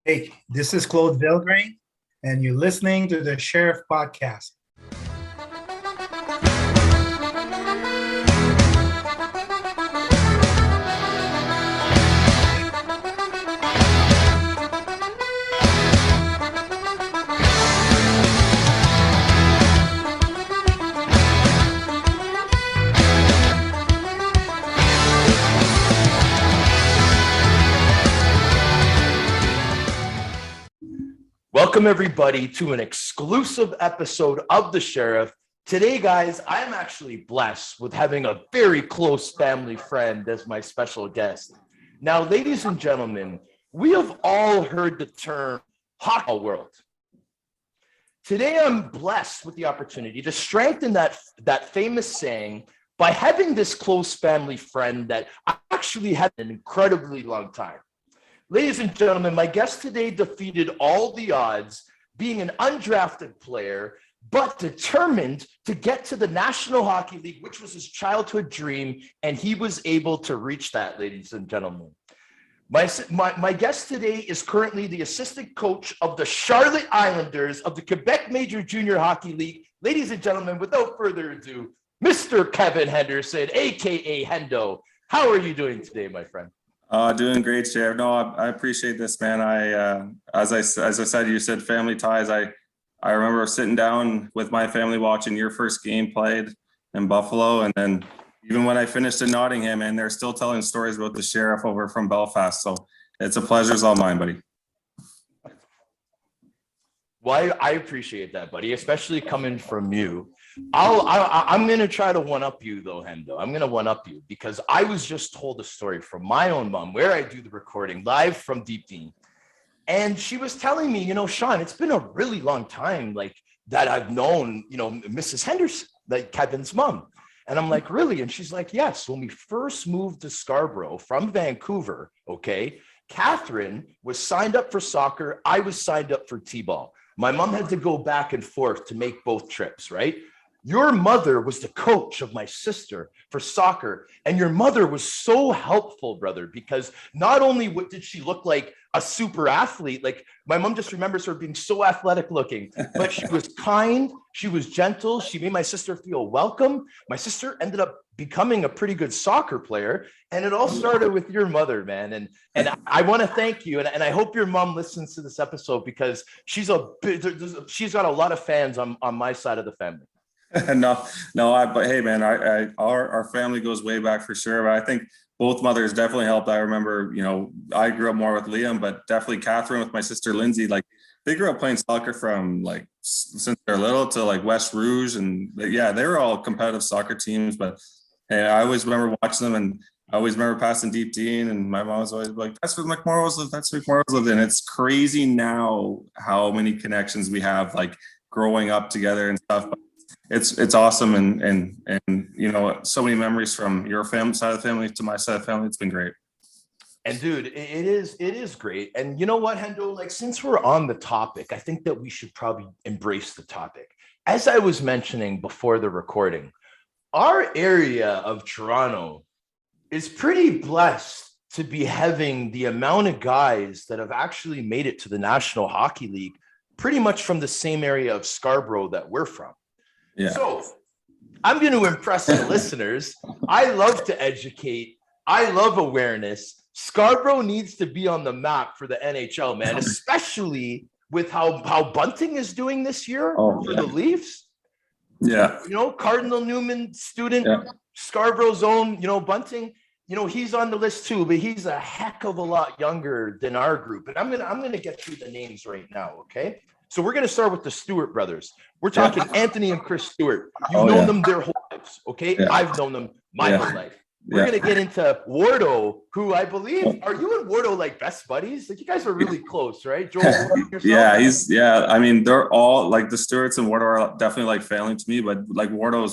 Hey, this is Claude Vilgrain, and you're listening to the Sheriff Podcast. Welcome, everybody, to an exclusive episode of The Sheriff. Today, guys, I'm actually blessed with having a very close family friend as my special guest. Now, ladies and gentlemen, we have all heard the term hockey world. Today, I'm blessed with the opportunity to strengthen that famous saying by having this close family friend that I actually had an incredibly long time. Ladies and gentlemen, my guest today defeated all the odds, being an undrafted player, but determined to get to the National Hockey League, which was his childhood dream, and he was able to reach that, ladies and gentlemen. My guest today is currently the assistant coach of the Charlotte Islanders of the Quebec Major Junior Hockey League. Ladies and gentlemen, without further ado, Mr. Kevin Henderson, a.k.a. Hendo. How are you doing today, my friend? Doing great, Sheriff. No, I appreciate this, man. As I said, you said family ties. I remember sitting down with my family watching your first game played in Buffalo, and then even when I finished in Nottingham, and they're still telling stories about the Sheriff over from Belfast. So it's a pleasure, it's all mine, buddy. Well, I appreciate that, buddy, especially coming from you. I'm going to try to one-up you, though, Hendo. I'm going to one-up you because I was just told a story from my own mom where I do the recording live from Deep Dean. And she was telling me, Sean, it's been a really long time, like, that I've known, Mrs. Henderson, like Kevin's mom. And I'm like, really? And she's like, yes. When we first moved to Scarborough from Vancouver, okay, Catherine was signed up for soccer. I was signed up for T-ball. My mom had to go back and forth to make both trips, right? Your mother was the coach of my sister for soccer, and your mother was so helpful, brother, because not only did she look like a super athlete, like my mom just remembers her being so athletic looking, but she was kind, she was gentle, she made my sister feel welcome. My sister ended up becoming a pretty good soccer player, and it all started with your mother, man. And I want to thank you, and I hope your mom listens to this episode because she's got a lot of fans on my side of the family. But hey, man, our family goes way back for sure. But I think both mothers definitely helped. I remember, I grew up more with Liam, but definitely Catherine with my sister Lindsay. Like they grew up playing soccer from like since they're little to like West Rouge, and yeah, they were all competitive soccer teams. But hey, I always remember watching them, and I always remember passing Deep Dean, and my mom was always like, "That's where McMorrow's lived. That's where McMorrow's lived." And it's crazy now how many connections we have, like growing up together and stuff. But it's awesome, and so many memories from your family side of the family to my side of the family. It's been great. And dude, it is great. And you know what, Hendo, like since we're on the topic, I think that we should probably embrace the topic. As I was mentioning before the recording, our area of Toronto is pretty blessed to be having the amount of guys that have actually made it to the National Hockey League pretty much from the same area of Scarborough that we're from. Yeah. So I'm going to impress the listeners. I love to educate. I love awareness. Scarborough needs to be on the map for the NHL, man, especially with how Bunting is doing this year for the Leafs. Yeah. Cardinal Newman student, Scarborough's own, Bunting, he's on the list too, but he's a heck of a lot younger than our group. And I'm going to get through the names right now, okay? So we're going to start with the Stewart brothers. We're talking Anthony and Chris Stewart. You've known them their whole lives, okay? Yeah. I've known them my whole life. We're going to get into Wardo, who I believe, are you and Wardo like best buddies? Like you guys are really close, right? Joel, I mean, they're all like the Stewarts and Wardo are definitely like family to me, but like Wardo,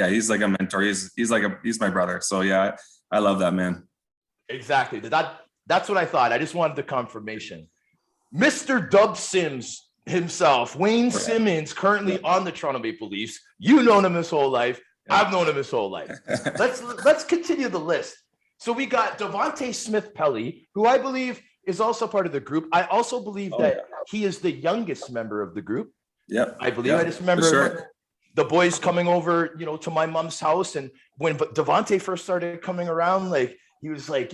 he's like a mentor. He's my brother. So yeah, I love that, man. Exactly. That's what I thought. I just wanted the confirmation. Mr. Dub Sims himself, Wayne Simmons, currently on the Toronto Maple Leafs. You've known him his whole life. I've known him his whole life. Let's continue the list. So we got Devontae Smith-Pelly, who I believe is also part of the group. I also believe that he is the youngest member of the group. Yep. I believe. I just remember the boys coming over, to my mom's house. And when Devontae first started coming around, like he was like,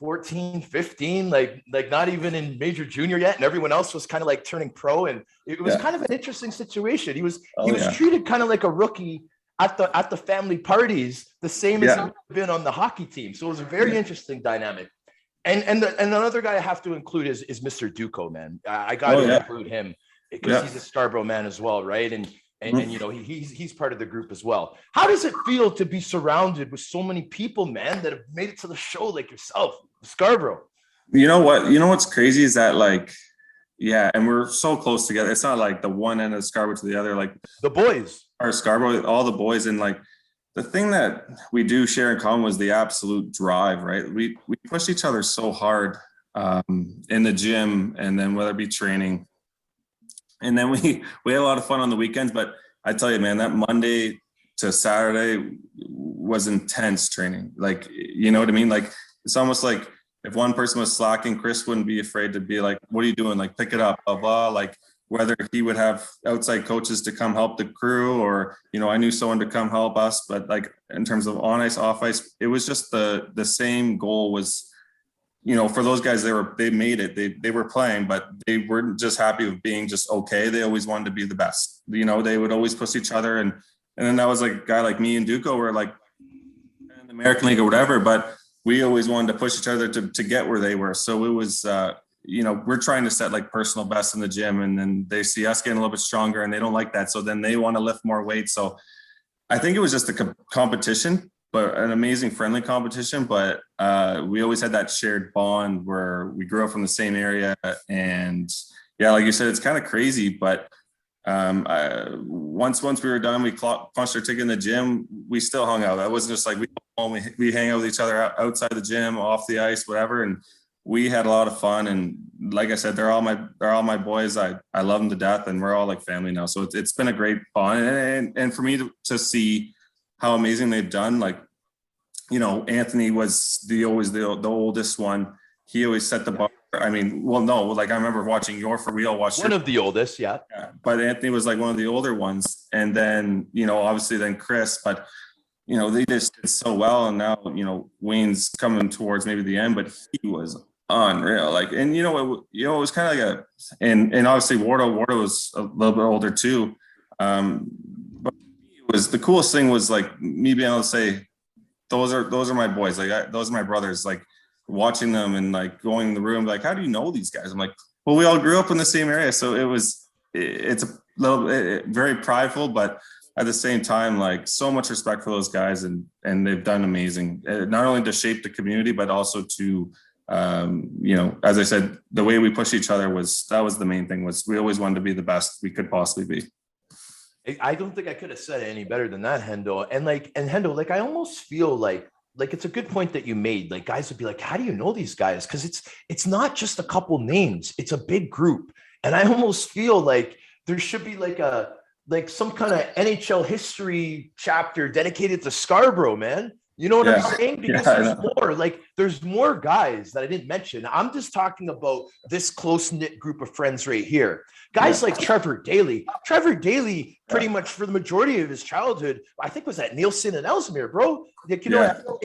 14, 15, like not even in major junior yet. And everyone else was kind of like turning pro. And it was kind of an interesting situation. He was treated kind of like a rookie at the family parties, the same as he'd been on the hockey team. So it was a very interesting dynamic. And another guy I have to include is Mr. Duco, man. I got to include him because he's a Scarborough man as well, right? And he's part of the group as well. How does it feel to be surrounded with so many people, man, that have made it to the show like yourself, Scarborough? You know what? You know what's crazy is that and we're so close together. It's not like the one end of Scarborough to the other. Like the boys are Scarborough, all the boys, and like the thing that we do share in common was the absolute drive, right? We push each other so hard in the gym, and then whether it be training. And then we had a lot of fun on the weekends, but I tell you, man, that Monday to Saturday was intense training. Like, you know what I mean? Like, it's almost like if one person was slacking, Chris wouldn't be afraid to be like, what are you doing? Like, pick it up, blah, blah. Like, whether he would have outside coaches to come help the crew, or, I knew someone to come help us, but like in terms of on ice, off ice, it was just the same goal was, for those guys, they made it. They were playing, but they weren't just happy with being just okay. They always wanted to be the best. They would always push each other, and then that was like a guy like me and Duco were like in the American League or whatever, but we always wanted to push each other to get where they were. So it was, we're trying to set like personal best in the gym, and then they see us getting a little bit stronger, and they don't like that. So then they want to lift more weight. So I think it was just a competition, but an amazing friendly competition. But we always had that shared bond where we grew up from the same area. And like you said, it's kind of crazy, but once we were done, we punched our ticket in the gym, we still hung out. That wasn't just like we hang out with each other outside the gym, off the ice, whatever. And we had a lot of fun. And like I said, they're all my boys. I love them to death, and we're all like family now. So it's been a great bond. And for me to see how amazing they've done, like, Anthony was always the oldest one. He always set the bar. I mean, well, no, like I remember watching we all watched one of the oldest, yeah. But Anthony was like one of the older ones, and then obviously then Chris. But they just did so well, and now Wayne's coming towards maybe the end, but he was unreal. Like, and it was kind of like and obviously Wardo was a little bit older too. But it was the coolest thing was like me being able to say, those are my boys. Like those are my brothers. Like watching them and like going in the room, like, how do you know these guys? I'm like, well, we all grew up in the same area. So it's a little bit very prideful, but at the same time, like so much respect for those guys, and they've done amazing, not only to shape the community, but also to, as I said, the way we push each other was the main thing. Was we always wanted to be the best we could possibly be. I don't think I could have said it any better than that, Hendo. And Hendo, like, I almost feel like it's a good point that you made. Like, guys would be like, how do you know these guys? Because it's not just a couple names, it's a big group. And I almost feel like there should be like some kind of NHL history chapter dedicated to Scarborough, man. You know what I'm saying? Because there's more guys that I didn't mention. I'm just talking about this close-knit group of friends right here. Guys like Trevor Daly. Trevor Daly, pretty much for the majority of his childhood, I think was at Nielsen and Ellesmere, bro. Like, in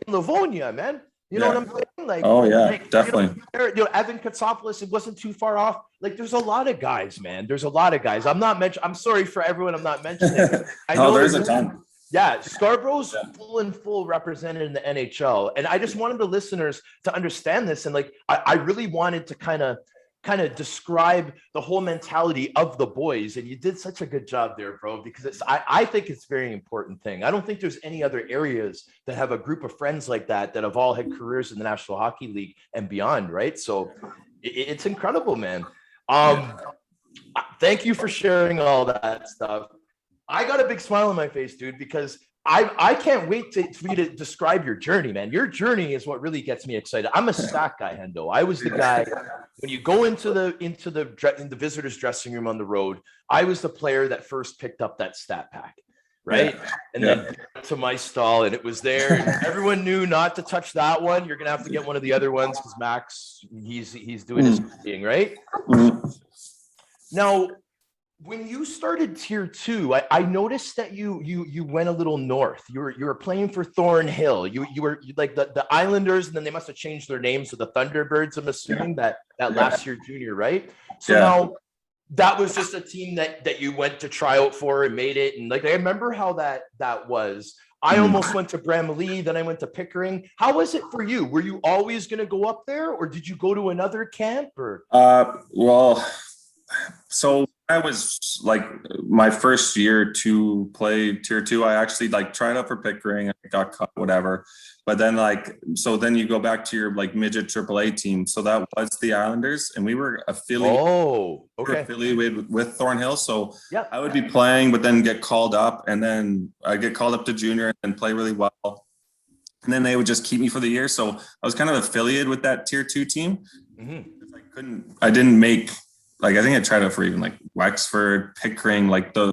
Livonia, man. You know what I'm saying? Like, definitely. Evan Katsopoulos, it wasn't too far off. Like, there's a lot of guys, man. There's a lot of guys. I'm sorry for everyone I'm not mentioning. I know there's a ton. Yeah, Scarborough's full represented in the NHL. And I just wanted the listeners to understand this. And like, I really wanted to kind of describe the whole mentality of the boys. And you did such a good job there, bro, because I think it's a very important thing. I don't think there's any other areas that have a group of friends like that have all had careers in the National Hockey League and beyond, right? So it's incredible, man. Thank you for sharing all that stuff. I got a big smile on my face, dude, because I can't wait for you to describe your journey, man. Your journey is what really gets me excited. I'm a stat guy, Hendo. I was the guy when you go into the visitors' dressing room on the road. I was the player that first picked up that stat pack. right? And then to my stall, and it was there. And everyone knew not to touch that one. You're gonna have to get one of the other ones because Max, he's doing his thing, right? Now, when you started tier 2, I noticed that you went a little north. You were playing for Thornhill. You were like the Islanders, and then they must have changed their names to the Thunderbirds. I'm assuming that last year junior, right? So now that was just a team that you went to try out for and made it. And like I remember how that was. I almost went to Bramalea, then I went to Pickering. How was it for you? Were you always going to go up there, or did you go to another camp? Or well, so I was like my first year to play tier 2. I actually like tried out for Pickering. I got cut, whatever. But then then you go back to your like midget AAA team. So that was the Islanders, and we were affiliated. Oh, okay. Affiliated with Thornhill. So I would be playing, but then get called up, and then I get called up to junior and play really well. And then they would just keep me for the year. So I was kind of affiliated with that tier 2 team. I didn't make. Like, I think I tried out for even like Wexford, Pickering, like the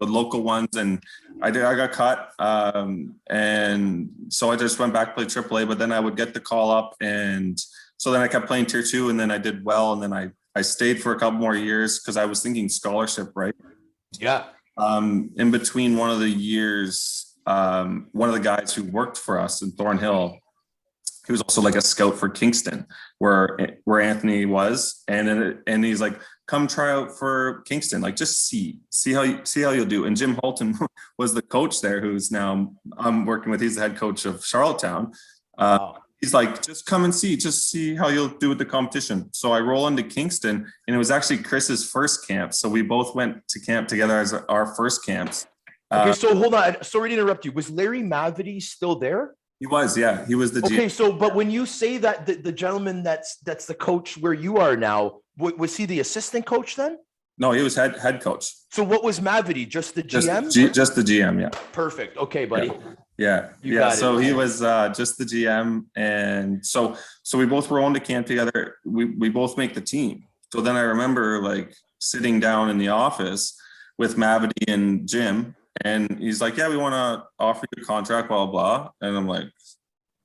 local ones. And I got cut. And so I just went back to play AAA, but then I would get the call up. And so then I kept playing tier 2, and then I did well. And then I stayed for a couple more years because I was thinking scholarship, right? Yeah. In between one of the years, one of the guys who worked for us in Thornhill, he was also like a scout for Kingston, where Anthony was, and he's like, come try out for Kingston, like just see how you'll do. And Jim Holton was the coach there, who's now I'm working with. He's the head coach of Charlottetown. He's like, just come and just see how you'll do with the competition. So I roll into Kingston, and it was actually Chris's first camp. So we both went to camp together as our first camps. Okay, so hold on. Sorry to interrupt you. Was Larry Mavity still there? He was, yeah. He was the okay. So, but when you say that the gentleman that's the coach where you are now, was he the assistant coach then? No, he was head coach. So, what was Mavity? Just the GM? Just the GM, yeah. Perfect. Okay, buddy. Yeah. So he was just the GM, and so we both were on to camp together. We both make the team. So then I remember like sitting down in the office with Mavity and Jim. And he's like, yeah, we want to offer you a contract, blah, blah. And I'm like,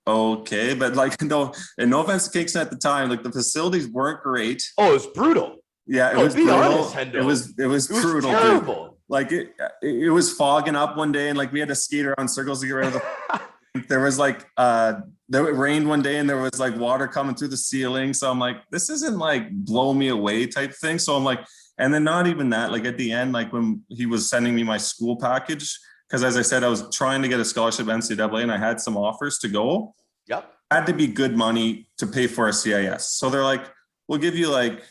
okay. But like, no offense to Kingston at the time, like the facilities weren't great. Oh, it was brutal. Yeah, it was brutal. Honest, Hendo. It was brutal. Terrible. Dude. Like it was fogging up one day, and like we had to skate around circles to get rid of the there was like it rained one day, and there was like water coming through the ceiling. So I'm like, this isn't like blow me away type thing. So I'm like, and then not even that, like at the end, like when he was sending me my school package, because as I said, I was trying to get a scholarship NCAA, and I had some offers to go. Yep. Had to be good money to pay for a CIS. So they're like, we'll give you like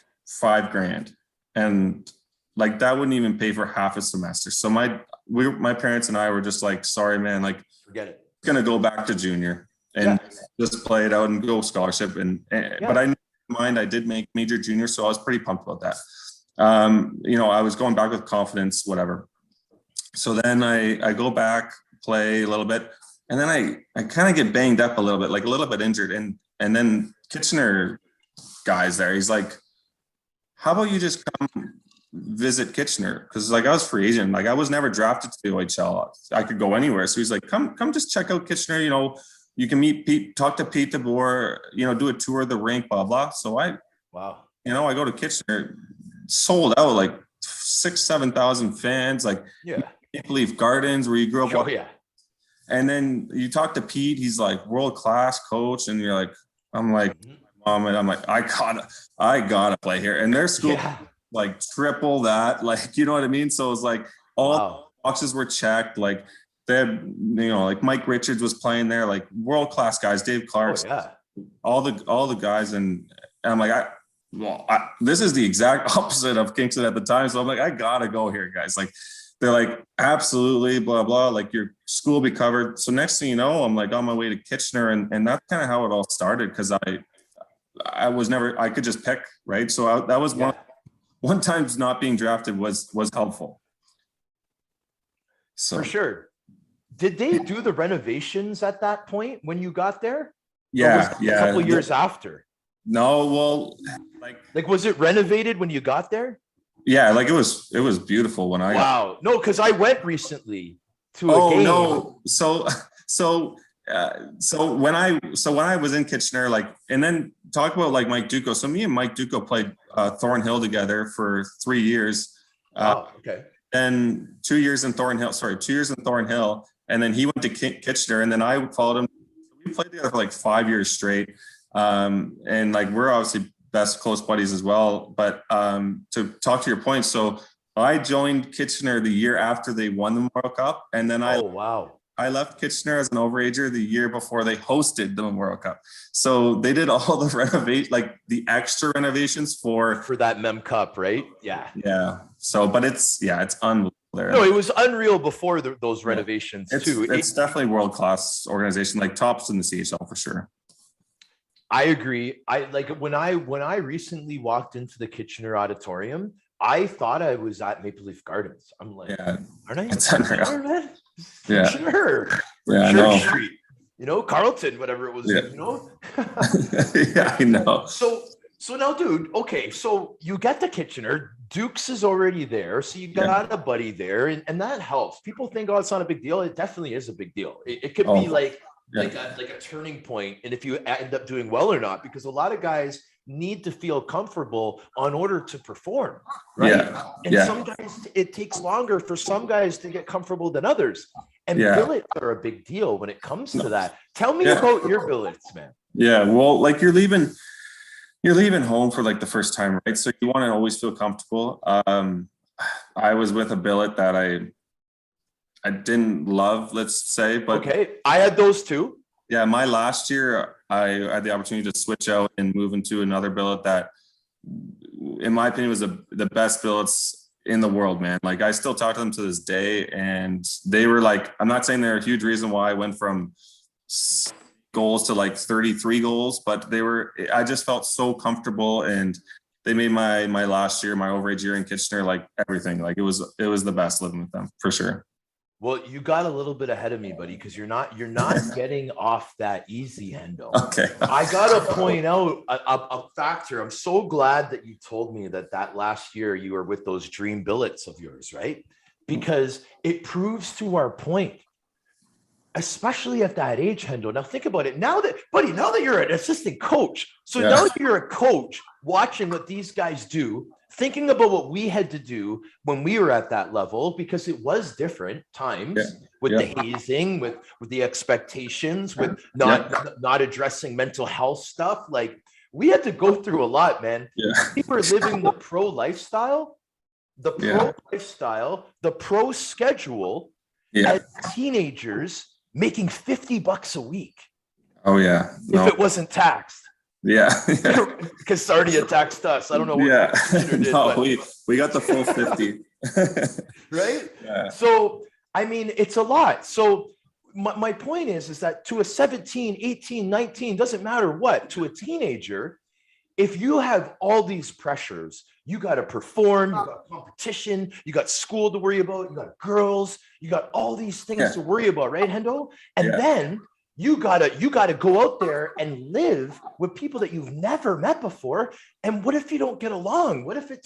$5,000. And like, that wouldn't even pay for half a semester. So my parents and I were just like, sorry, man, like forget it. Going to go back to junior and just play it out and go scholarship. But I in mind, I did make major junior. So I was pretty pumped about that. I was going back with confidence, whatever. So then I go back, play a little bit, and then I kind of get banged up a little bit, like a little bit injured. And then Kitchener guy's there. He's like, how about you just come visit Kitchener? Because like I was free agent. Like I was never drafted to the OHL. I could go anywhere. So he's like, come just check out Kitchener. You can meet Pete, talk to Pete DeBoer, do a tour of the rink, blah, blah. So I go to Kitchener, sold out like 6,000-7,000 fans, like Maple Leaf Gardens where you grew up. Oh, yeah. And then you talk to Pete, he's like world-class coach. And you're like, I'm like, mom, and I'm like, I gotta play here. And their school like triple that, like, you know what I mean? So it was like all boxes were checked. Like they had, like Mike Richards was playing there, like world-class guys, Dave Clark, all the guys. And I'm like, this is the exact opposite of Kingston at the time. So I'm like, I gotta go here, guys. Like, they're like, absolutely, blah, blah, like your school will be covered. So next thing you know, I'm like on my way to Kitchener. And that's kind of how it all started. Cause I was never, I could just pick, right? So that was one time not being drafted was helpful. So for sure. Did they do the renovations at that point when you got there? Yeah. A couple of years after? No, well, like was it renovated when you got there? Yeah, like it was beautiful when I No, because I went recently to a Oh game. no. So when I was in Kitchener, like, and then talk about like Mike Duco. So me and Mike Duco played Thornhill together for 3 years. Wow. Okay. Then 2 years in Thornhill. Sorry, 2 years in Thornhill, and then he went to Kitchener, and then I followed him. We played together for like 5 years straight, and like we're obviously best close buddies as well. But to talk to your point, so I joined Kitchener the year after they won the Memorial Cup, and then I left Kitchener as an overager the year before they hosted the Memorial Cup. So they did all the like the extra renovations for that Mem Cup, right? Yeah. Yeah. So, but it's unbelievable there. No, it was unreal before those renovations too. It's definitely world-class organization, like tops in the CHL for sure. I agree. I like when I recently walked into the Kitchener Auditorium, I thought I was at Maple Leaf Gardens. I'm like, aren't I? It's unreal. Yeah. Sure. Yeah, Church Street, Carlton, whatever it was, Yeah, I know. So now, dude, okay, so you get the Kitchener, Dukes is already there, so you got a buddy there, and that helps. People think, oh, it's not a big deal. It definitely is a big deal. It could be like a turning point, and if you end up doing well or not, because a lot of guys need to feel comfortable in order to perform, right? Some guys, it takes longer for some guys to get comfortable than others. And billets are a big deal when it comes to that. Tell me about your billets, man. Yeah, well, like you're leaving home for like the first time, right? So you want to always feel comfortable. I was with a billet that I didn't love, let's say, but okay, I had those too. Yeah, my last year, I had the opportunity to switch out and move into another billet that, in my opinion, was the best billets in the world, man. Like, I still talk to them to this day, and they were like, I'm not saying they're a huge reason why I went from goals to like 33 goals, but I just felt so comfortable, and they made my last year, my overage year in Kitchener, like everything. Like it was the best living with them for sure. Well, you got a little bit ahead of me, buddy, because you're not getting off that easy, Hendo. Okay. I gotta point out a factor. I'm so glad that you told me that last year you were with those dream billets of yours, right? Because it proves to our point, especially at that age, Hendo. Now think about it. Now that you're an assistant coach, so now that you're a coach watching what these guys do, thinking about what we had to do when we were at that level, because it was different times with the hazing, with the expectations, with not addressing mental health stuff. Like, we had to go through a lot, man. We were living the pro lifestyle, the pro schedule as teenagers, making $50 a week. Oh yeah. If it wasn't taxed. Yeah. Because Sarnia taxed us. I don't know what did, but we got the full 50. Right? Yeah. So, I mean, it's a lot. So my point is that to a 17, 18, 19, doesn't matter what, to a teenager, if you have all these pressures, you got to perform, you got competition, you got school to worry about, you got girls, you got all these things to worry about, right, Hendo? And then you gotta go out there and live with people that you've never met before. And what if you don't get along? What if it's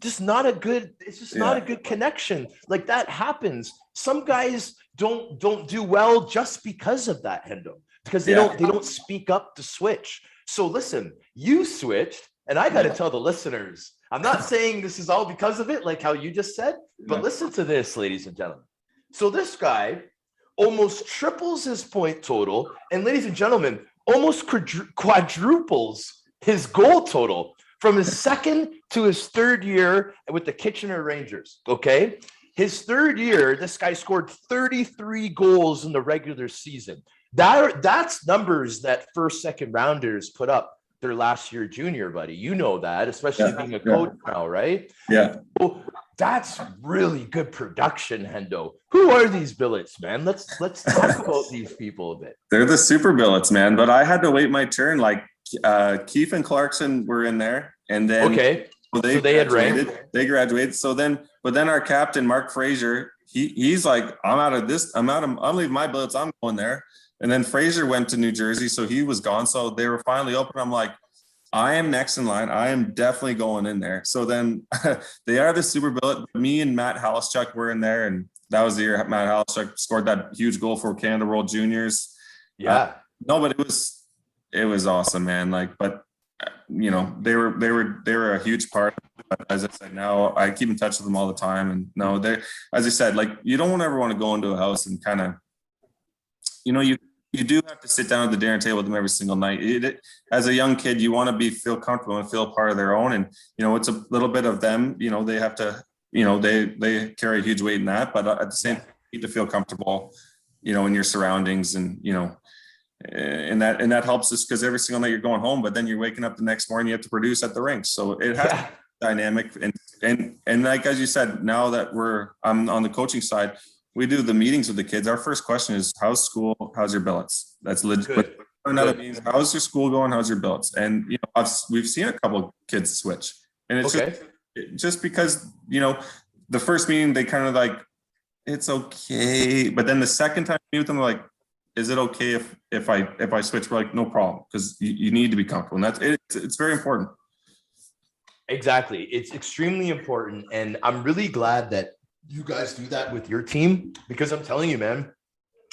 just not a good, not a good connection? Like, that happens. Some guys don't do well just because of that, Hendo, because they don't speak up to switch. So listen, you switched, and I got to tell the listeners, I'm not saying this is all because of it, like how you just said, but listen to this, ladies and gentlemen. So this guy almost triples his point total, and ladies and gentlemen, almost quadruples his goal total from his second to his third year with the Kitchener Rangers. Okay, his third year, this guy scored 33 goals in the regular season. That's numbers that second rounders put up their last year junior, buddy. You know that, especially being a coach now, right? Yeah. So that's really good production, Hendo. Who are these billets, man? Let's talk about these people a bit. They're the super billets, man. But I had to wait my turn. Like Keefe and Clarkson were in there, and then so they had graduated. They graduated. But then our captain Mark Fraser, he's like, I'm leaving my billets. I'm going there. And then Fraser went to New Jersey, so he was gone. So they were finally open. I'm like, I am next in line. I am definitely going in there. So then they are the super billet. Me and Matt Halischuk were in there, and that was the year Matt Halishuk scored that huge goal for Canada World Juniors. Yeah. No, but it was awesome, man. Like, but you know, they were a huge part. But as I said, now I keep in touch with them all the time. And no, as I said, like, you don't ever want to go into a house and kind of, you know, you do have to sit down at the dinner table with them every single night. As a young kid, you want to feel comfortable and feel part of their own. And, you know, it's a little bit of them, you know, they have to, you know, they carry a huge weight in that, but at the same time, you need to feel comfortable, you know, in your surroundings, and, you know, and that helps us, because every single night you're going home, but then you're waking up the next morning, you have to produce at the rink. So it has dynamic. And like, as you said, now that I'm on the coaching side, we do the meetings with the kids. Our first question is, how's school? How's your billets? That's legit. Another means, how's your school going? How's your billets? And, you know, we've seen a couple kids switch, and it's just because, you know, the first meeting, they kind of like, it's okay. But then the second time you meet with them, like, is it okay if I switch? We're like, no problem, because you need to be comfortable. And it's very important. Exactly. It's extremely important. And I'm really glad that you guys do that with your team, because I'm telling you, man,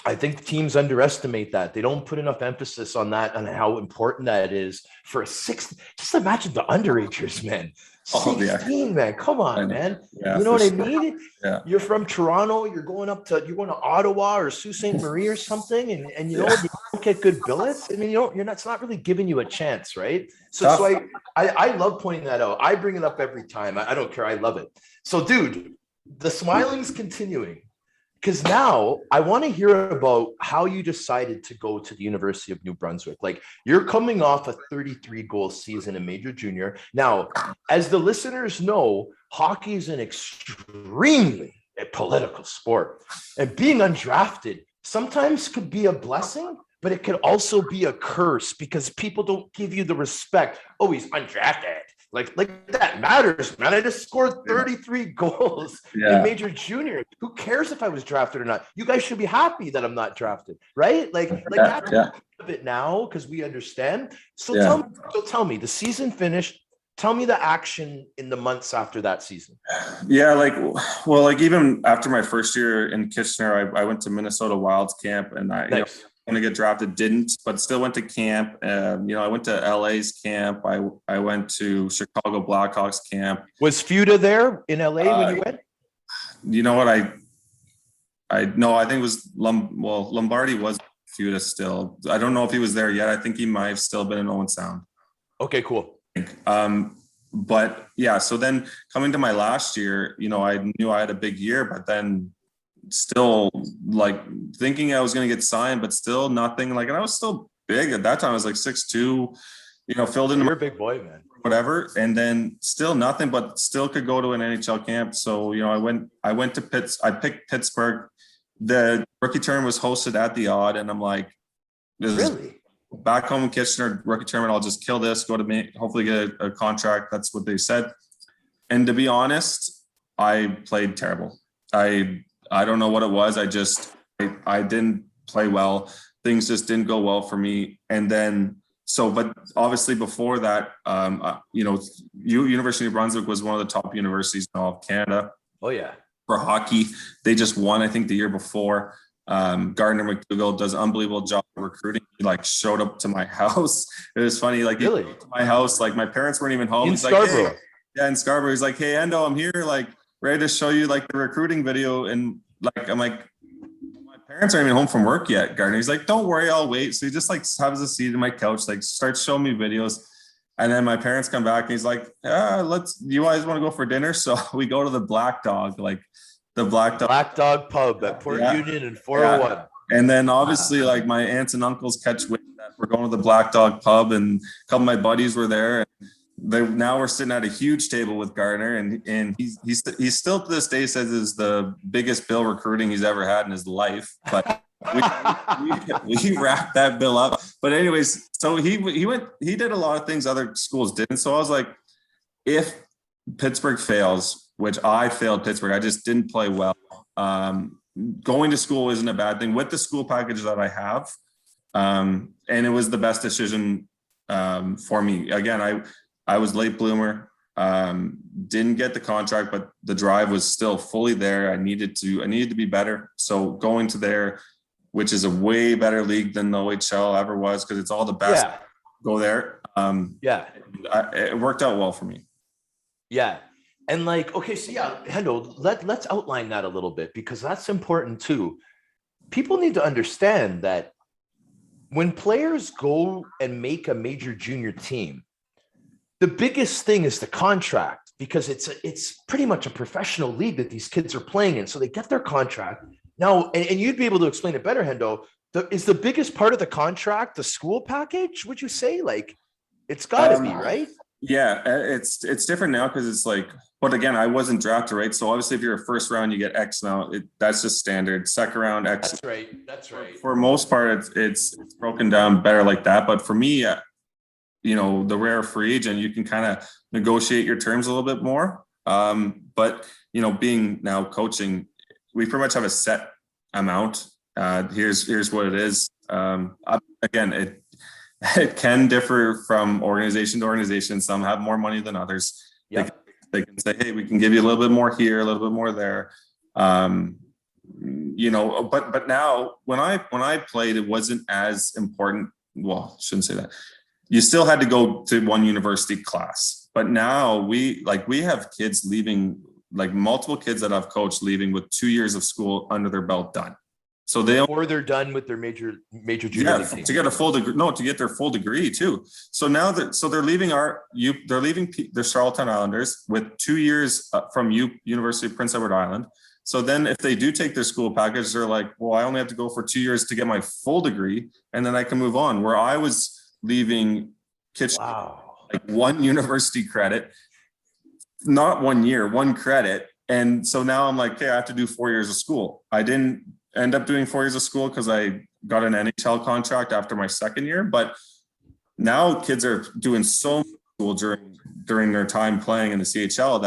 I think teams underestimate that. They don't put enough emphasis on that, on how important that is for a sixth. Just imagine the underagers, man. 16, man. Come on, man. Yeah, you know what I sure. mean? Yeah. You're from Toronto. You're going to Ottawa or Sault Ste. Marie or something, and you know, you don't get good billets. I mean, it's not really giving you a chance, right? So I love pointing that out. I bring it up every time. I don't care. I love it. So, dude, the smiling's continuing, because now I want to hear about how you decided to go to the University of New Brunswick. Like, you're coming off a 33-goal season in Major Junior. Now, as the listeners know, hockey is an extremely political sport, and being undrafted sometimes could be a blessing, but it could also be a curse, because people don't give you the respect. Oh, he's undrafted. Like that matters, man. I just scored 33 goals in Major Junior. Who cares if I was drafted or not? You guys should be happy that I'm not drafted, right? That's a bit now, because we understand. So tell me, the season finished. Tell me the action in the months after that season. Yeah, even after my first year in Kitchener, I went to Minnesota Wilds camp, and Nice. Want to get drafted, didn't, but still went to camp. I went to LA's camp. I went to Chicago Blackhawks camp. Was Fuda there in LA when you went? You know what? I think it was Lombardi was Fuda still. I don't know if he was there yet. I think he might have still been in Owen Sound. Okay, cool. But yeah, so then coming to my last year, you know, I knew I had a big year, but then still like thinking I was going to get signed, but still nothing. Like, and I was still big at that time. I was like 6'2", you know, filled in. You're a big boy, man. Whatever. And then still nothing, but still could go to an NHL camp. So, you know, I went to I picked Pittsburgh. The rookie tournament was hosted at the Odd, and I'm like, really? Back home in Kitchener, rookie tournament, I'll just kill this, go to me, hopefully get a contract. That's what they said. And to be honest, I played terrible. I don't know what it was. I didn't play well. Things just didn't go well for me. And then, but obviously before that, University of Brunswick was one of the top universities in all of Canada. Oh yeah. For hockey. They just won, I think, the year before. Gardner McDougall does an unbelievable job of recruiting. He showed up to my house. It was funny. Really? He came to my house, my parents weren't even home. In Scarborough. Like, hey. In Scarborough. He's like, hey, Hendo, I'm here. Ready to show you the recruiting video. And I'm like, my parents aren't even home from work yet, Gardner. He's like, don't worry, I'll wait. So he just has a seat in my couch, starts showing me videos. And then my parents come back and he's like, you guys want to go for dinner? So we go to the Black Dog, the Black Dog pub at Port Union and 401. Yeah. And then obviously my aunts and uncles catch wind that we're going to the Black Dog pub, and a couple of my buddies were there. Now we're sitting at a huge table with Gardner, and he's still to this day says is the biggest bill recruiting he's ever had in his life. But we wrapped that bill up. But anyways, so he did a lot of things other schools didn't. So I was like, if Pittsburgh fails, which I failed Pittsburgh, I just didn't play well. Going to school isn't a bad thing with the school package that I have. And it was the best decision for me. Again, I was late bloomer. Didn't get the contract, but the drive was still fully there. I needed to be better. So going to there, which is a way better league than the OHL ever was, because it's all the best go there. It worked out well for me. Yeah. And like, okay, so yeah, Hendo, let's outline that a little bit, because that's important too. People need to understand that when players go and make a major junior team, the biggest thing is the contract, because it's pretty much a professional league that these kids are playing in. So they get their contract now, and you'd be able to explain it better, Hendo. Is the biggest part of the contract the school package? Would you say? Like, it's got to be, right? Yeah, it's different now because it's like, but again, I wasn't drafted, right? So obviously, if you're a first round, you get X now. That's just standard. Second round, X. That's right. For most part, it's broken down better like that. But for me, the rare free agent, you can kind of negotiate your terms a little bit more. But being now coaching, we pretty much have a set amount. Here's what it is. Again, it can differ from organization to organization. Some have more money than others. Yep. They can say, hey, we can give you a little bit more here, a little bit more there. But now when I played, it wasn't as important. Well, I shouldn't say that. You still had to go to one university class, but now we have kids leaving, like multiple kids that I've coached leaving with 2 years of school under their belt done. So they're done with their major junior league team. To get a full degree, to get their full degree too. So now they're leaving the Charlottetown Islanders with 2 years from University of Prince Edward Island. So then if they do take their school package, they're like, well, I only have to go for 2 years to get my full degree, and then I can move on. Where I was leaving Kitchener, like one university credit, not 1 year, one credit. And so now I'm like, okay, I have to do 4 years of school. I didn't end up doing 4 years of school because I got an NHL contract after my second year. But now kids are doing so much school during their time playing in the CHL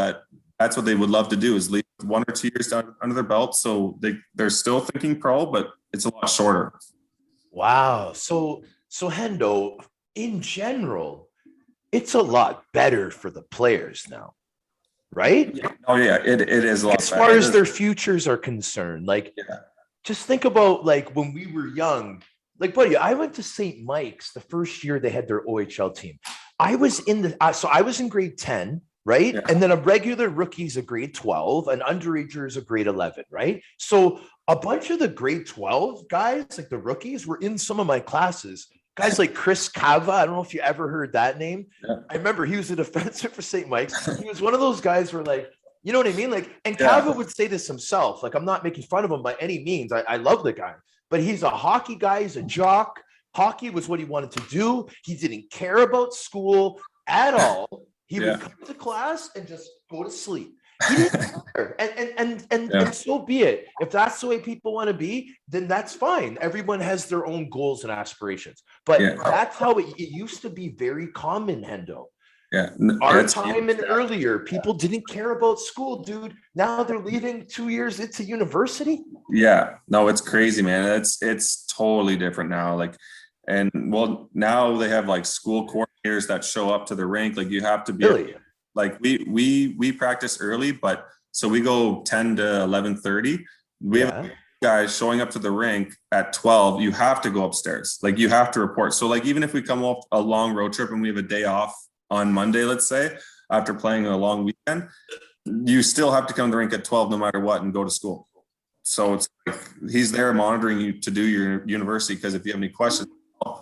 that's what they would love to do, is leave 1 or 2 years down under their belt. So they're still thinking pro, but it's a lot shorter. Wow. So Hendo, in general, it's a lot better for the players now, right? Oh yeah, it is a lot as far better. As their futures are concerned. Like, just think about like when we were young. Like, buddy, I went to St. Mike's the first year they had their OHL team. I was in I was in grade 10, right? Yeah. And then a regular rookie's a grade 12, an underager is a grade 11, right? So a bunch of the grade 12 guys, like the rookies, were in some of my classes. Guys like Chris Cava, I don't know if you ever heard that name. Yeah. I remember he was a defenseman for St. Mike's. He was one of those guys where, like, you know what I mean? Like, and Cava would say this himself. Like, I'm not making fun of him by any means. I love the guy, but he's a hockey guy. He's a jock. Hockey was what he wanted to do. He didn't care about school at all. He would come to class and just go to sleep. He didn't care. And so be it. If that's the way people want to be, then that's fine. Everyone has their own goals and aspirations. But that's how it used to be very common, Hendo. Yeah. Our time and earlier, people didn't care about school, dude. Now they're leaving 2 years into university. Yeah. No, it's crazy, man. It's totally different now. Like, and well, now they have like school coordinators that show up to the rink. Like, you have to be like, we practice early, but so we go 10 to 11:30. We have guys showing up to the rink at 12. You have to go upstairs. Like, you have to report. So like, even if we come off a long road trip and we have a day off on Monday, let's say, after playing a long weekend, you still have to come to the rink at 12 no matter what and go to school. So it's like, he's there monitoring you to do your university, because if you have any questions.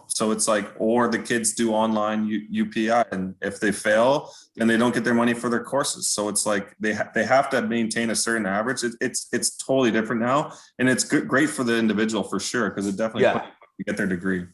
So it's like, or the kids do online UPI, and if they fail, then they don't get their money for their courses. So it's like they have to maintain a certain average. It's totally different now, and it's great for the individual for sure, because it definitely you get their degree.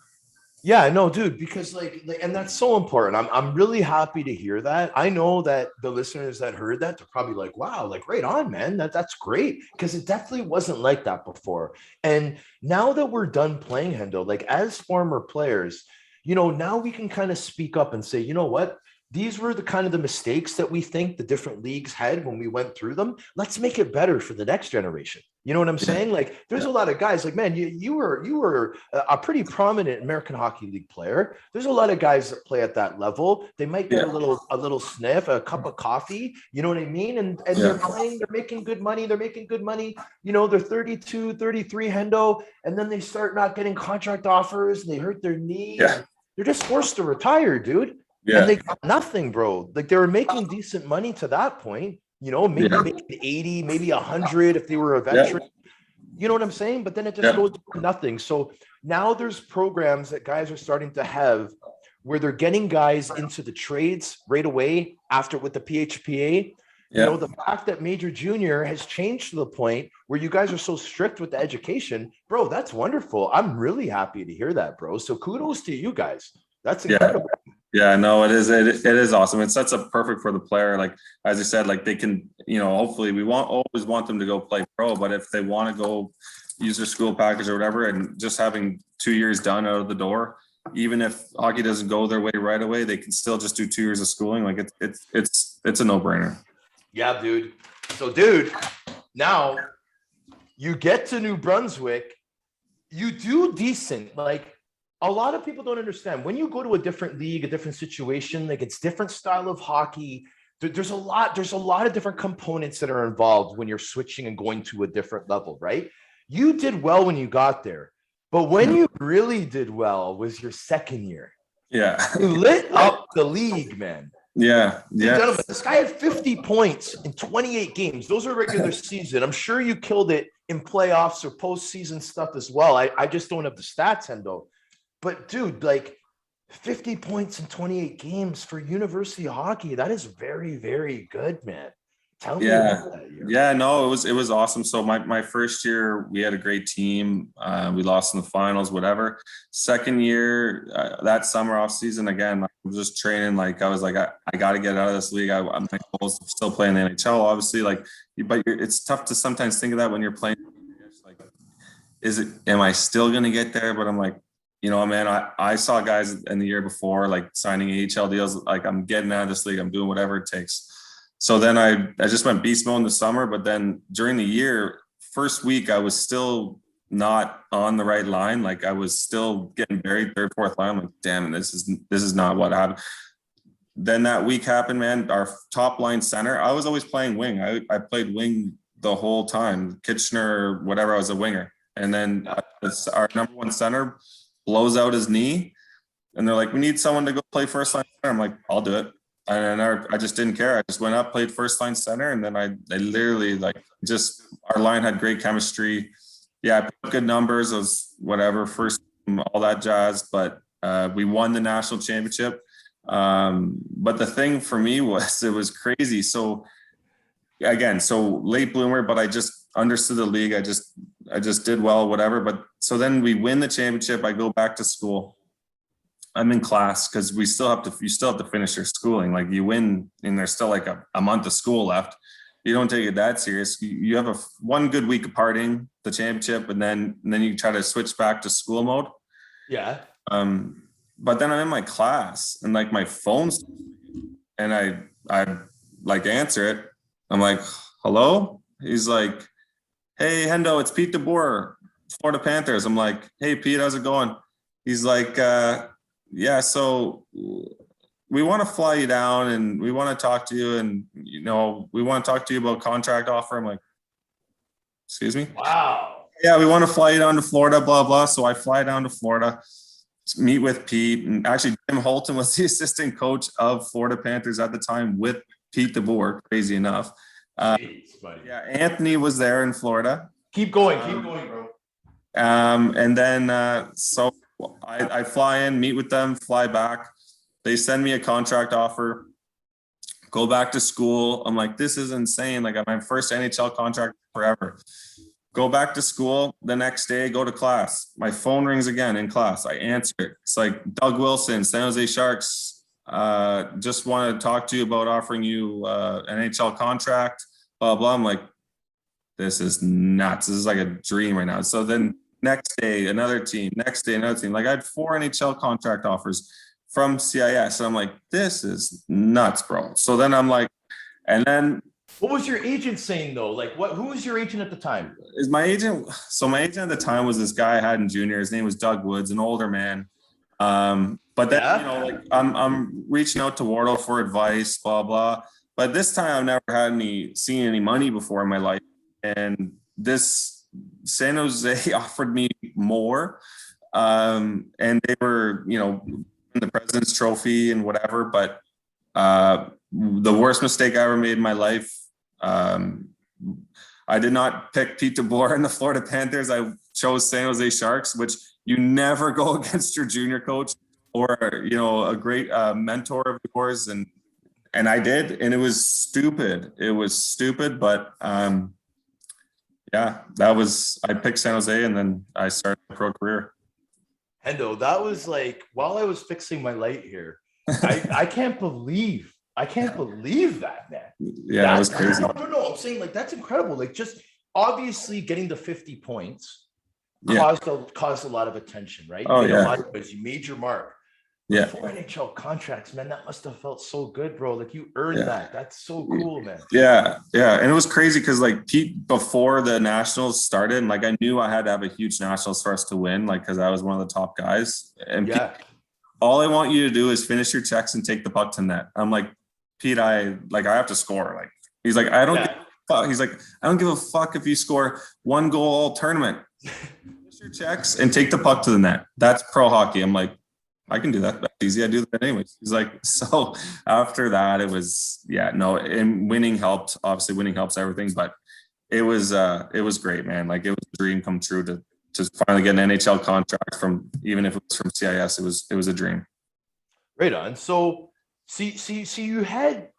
Yeah, no, dude, because like, and that's so important. I'm really happy to hear that. I know that the listeners that heard that, they're probably like, wow, like, right on, man. That's great. Because it definitely wasn't like that before. And now that we're done playing, Hendo, like, as former players, now we can kind of speak up and say, you know what? these were the kind of the mistakes that we think the different leagues had when we went through them. Let's make it better for the next generation. You know what I'm saying? Like, there's a lot of guys like, man, you were a pretty prominent American Hockey League player. There's a lot of guys that play at that level. They might get a little sniff, a cup of coffee. You know what I mean? And they're playing, they're making good money. They're making good money. You know, they're 32, 33 Hendo, and then they start not getting contract offers and they hurt their knee. Yeah. They're just forced to retire, dude. Yeah. And they got nothing, bro. Like, they were making decent money to that point, you know, maybe making 80, maybe 100 if they were a veteran. You know what I'm saying? But then it just goes to nothing. So now there's programs that guys are starting to have where they're getting guys into the trades right away after with the PHPA. You know, the fact that Major Junior has changed to the point where you guys are so strict with the education, bro, that's wonderful. I'm really happy to hear that, bro. So kudos to you guys. That's incredible. Yeah, no, it is. It is awesome. It sets up perfect for the player. Like, as I said, like they can, you know, hopefully we always want them to go play pro, but if they want to go use their school package or whatever, and just having 2 years done out of the door, even if hockey doesn't go their way right away, they can still just do 2 years of schooling. Like it's a no-brainer. Yeah, dude. So, dude, now you get to New Brunswick, you do decent. Like, a lot of people don't understand when you go to a different league, a different situation, like it's different style of hockey. There's a lot of different components that are involved when you're switching and going to a different level, right? You did well when you got there, but when you really did well was your second year. Yeah. You lit up the league, man. Yeah. Gentlemen, this guy had 50 points in 28 games. Those are regular season. I'm sure you killed it in playoffs or postseason stuff as well. I just don't have the stats, Hendo. But dude, like 50 points in 28 games for university hockey, that is very, very good, man. Tell me about that year. Yeah, no, it was awesome. So my first year, we had a great team. We lost in the finals, whatever. Second year, that summer off season, again, I was just training. Like, I was like, I got to get out of this league. My goal is to still play in the NHL, obviously. Like, but it's tough to sometimes think of that when you're playing. Like, am I still going to get there? But I'm like, you know, man, I saw guys in the year before, like signing AHL deals. Like, I'm getting out of this league. I'm doing whatever it takes. So then I just went beast mode in the summer. But then during the year, first week, I was still not on the right line. Like, I was still getting buried third, fourth line. I'm like, damn, this is not what happened. Then that week happened, man. Our top line center, I was always playing wing. I played wing the whole time. Kitchener, whatever, I was a winger. And then our number one center blows out his knee, and they're like, we need someone to go play first line center. I'm like, I'll do it. And I just didn't care. I just went up, played first line center, and then I literally, like, just, our line had great chemistry. Yeah, I put up good numbers. It was whatever, first, all that jazz, but we won the national championship. But the thing for me was, it was crazy. So again, so late bloomer, but I just understood the league. I just did well, whatever. But so then we win the championship. I go back to school. I'm in class because you still have to finish your schooling. Like, you win and there's still like a month of school left. You don't take it that serious. You have one good week of partying, the championship, and then you try to switch back to school mode. Yeah. But then I'm in my class and like my phone's, and I like answer it. I'm like, hello? He's like, hey, Hendo, it's Pete DeBoer, Florida Panthers. I'm like, hey, Pete, how's it going? He's like, yeah, so we want to fly you down and we want to talk to you, and, you know, we want to talk to you about contract offer. I'm like, excuse me? Wow. Yeah, we want to fly you down to Florida, blah, blah. So I fly down to Florida, meet with Pete, and actually Jim Holton was the assistant coach of Florida Panthers at the time with Pete DeBoer, crazy enough. Jeez, buddy. Yeah, Anthony was there in Florida. Keep going, bro. And then so I fly in, meet with them, fly back. They send me a contract offer, go back to school. I'm like, this is insane. Like, I'm my first NHL contract forever. Go back to school the next day, go to class. My phone rings again in class. I answer it. It's like, Doug Wilson, San Jose Sharks, just want to talk to you about offering you an NHL contract, blah, blah. I'm like, this is nuts. This is like a dream right now. So then next day, another team, next day, another team. Like, I had 4 NHL contract offers. from CIS. And I'm like, this is nuts, bro. So then I'm like, and then what was your agent saying though? Like who was your agent at the time? Is my agent. So my agent at the time was this guy I had in junior. His name was Doug Woods, an older man. But then, like I'm reaching out to Wardle for advice, blah, blah. But this time I've never seen any money before in my life. And this San Jose offered me more. And they were, the President's Trophy and whatever. But the worst mistake I ever made in my life. I did not pick Pete DeBoer and the Florida Panthers. I chose San Jose Sharks, which you never go against your junior coach or, a great mentor of yours. And I did, and it was stupid. It was stupid, but I picked San Jose, and then I started my pro career. Hendo, that was like, while I was fixing my light here, I can't believe that, man. Yeah, it was crazy. No. I'm saying like that's incredible. Like just obviously getting the 50 points caused a lot of attention, right? You made your mark. Yeah. 4 NHL contracts, man. That must have felt so good, bro. Like you earned that. That's so cool, man. Yeah. And it was crazy because like Pete, before the Nationals started, and like I knew I had to have a huge Nationals for us to win, like because I was one of the top guys. And Pete, all I want you to do is finish your checks and take the puck to net. I'm like, Pete, I have to score. Like he's like, I don't give a fuck. He's like, I don't give a fuck if you score 1 goal all tournament. Finish your checks and take the puck to the net. That's pro hockey. I'm like, I can do that. That's easy. I do that anyways. He's like, so after that, it was, and winning helped. Obviously, winning helps everything, but it was great, man. Like it was a dream come true to finally get an NHL contract from, even if it was from CIS, it was a dream. Right on. So see, you had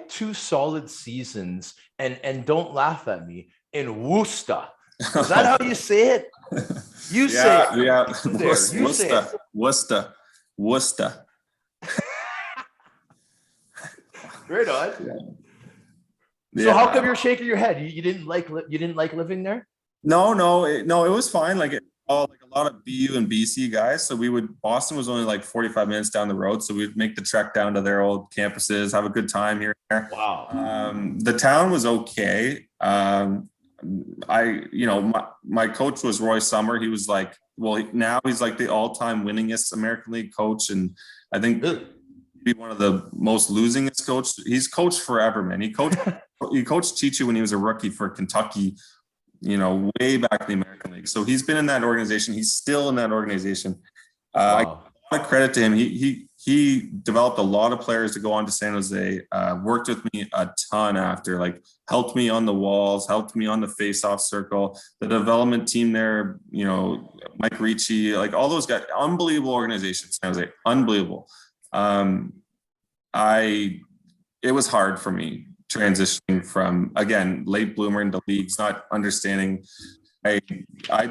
2 solid seasons, and don't laugh at me, in Worcester. Is that how you say it? You say it. Yeah. Worcester. Right on. So how come you're shaking your head? You didn't like living there? No, it was fine. Like a lot of BU and BC guys. So Boston was only like 45 minutes down the road. So we'd make the trek down to their old campuses, have a good time here and there. Wow. The town was okay. My coach was Roy Summer. He was like, now he's like the all-time winningest American League coach. And I think be one of the most losingest coach. He's coached forever, man. He coached Chichu when he was a rookie for Kentucky, way back in the American League. So he's been in that organization. He's still in that organization. I give a lot of credit to him. He developed a lot of players to go on to San Jose, worked with me a ton after, like helped me on the walls, helped me on the face-off circle, the development team there, Mike Ricci, like all those guys, unbelievable organization, San Jose, unbelievable. It was hard for me transitioning from, again, late bloomer into leagues, not understanding. I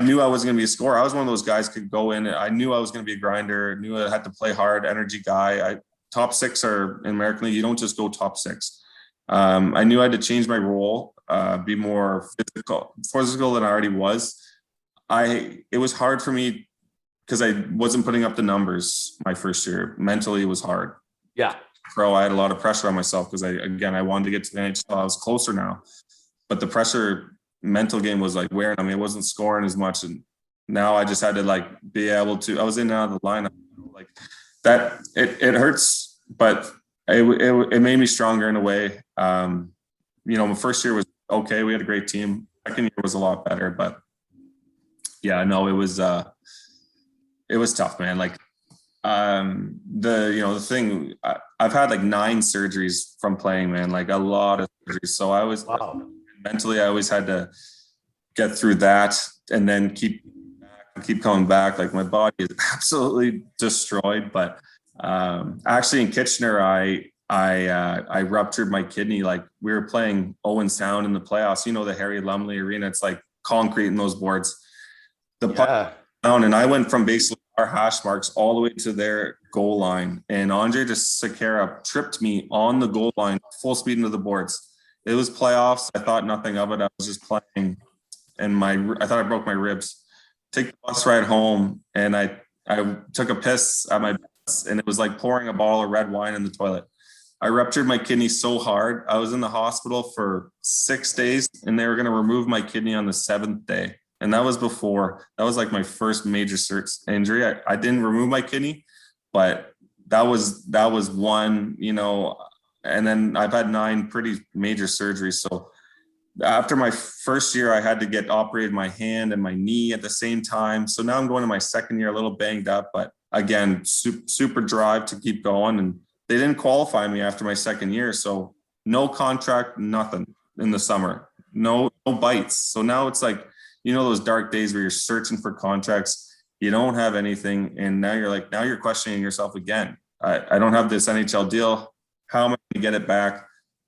knew I wasn't going to be a scorer. I was one of those guys could go in. I knew I was going to be a grinder, knew I had to play hard, energy guy. Top 6 are in American League. You don't just go top 6. I knew I had to change my role, be more physical than I already was. It was hard for me because I wasn't putting up the numbers my first year. Mentally, it was hard. Yeah. I had a lot of pressure on myself because I wanted to get to the NHL. I was closer now, but the mental game was like wearing. I wasn't scoring as much, and now I just had to like be able to. I was in and out of the lineup, like that. It hurts, but it made me stronger in a way. My first year was okay. We had a great team. Second year was a lot better, but it was tough, man. Like the thing. I've had like 9 surgeries from playing, man. Like a lot of surgeries. So I was mentally, I always had to get through that and then keep coming back. Like my body is absolutely destroyed. But actually in Kitchener, I ruptured my kidney. Like we were playing Owen Sound in the playoffs. The Harry Lumley Arena. It's like concrete in those boards. The puck down, and I went from basically our hash marks all the way to their goal line. And Andre DeSakara tripped me on the goal line, full speed into the boards. It was playoffs. I thought nothing of it. I was just playing, and I thought I broke my ribs. Take the bus ride home, and I took a piss at my and it was like pouring a bottle of red wine in the toilet. I ruptured my kidney so hard. I was in the hospital for 6 days, and they were going to remove my kidney on the 7th day. And that was like my first major injury. I didn't remove my kidney, but that was one, and then I've had 9 pretty major surgeries. So after my first year, I had to get operated my hand and my knee at the same time. So now I'm going to my second year, a little banged up, but again, super drive to keep going. And they didn't qualify me after my second year. So no contract, nothing in the summer, no bites. So now it's like, those dark days where you're searching for contracts, you don't have anything. And now you're questioning yourself again. I don't have this NHL deal. How am I going to get it back?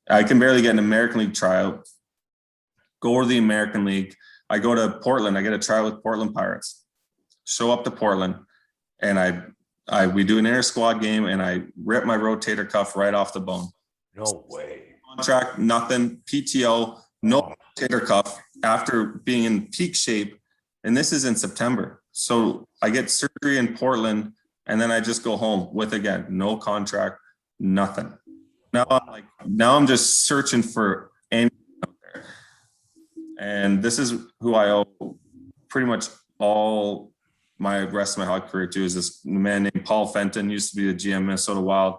I can barely get an American League tryout. Go to the American League. I go to Portland. I get a tryout with Portland Pirates. Show up to Portland, and we do an inter squad game, and I rip my rotator cuff right off the bone. No way. Contract, nothing. PTO, no rotator cuff after being in peak shape. And this is in September. So I get surgery in Portland, and then I just go home with, again, no contract, nothing. Now I'm just searching for anything out there. And this is who I owe pretty much all my rest of my hockey career to, is this man named Paul Fenton, used to be the GM Minnesota Wild.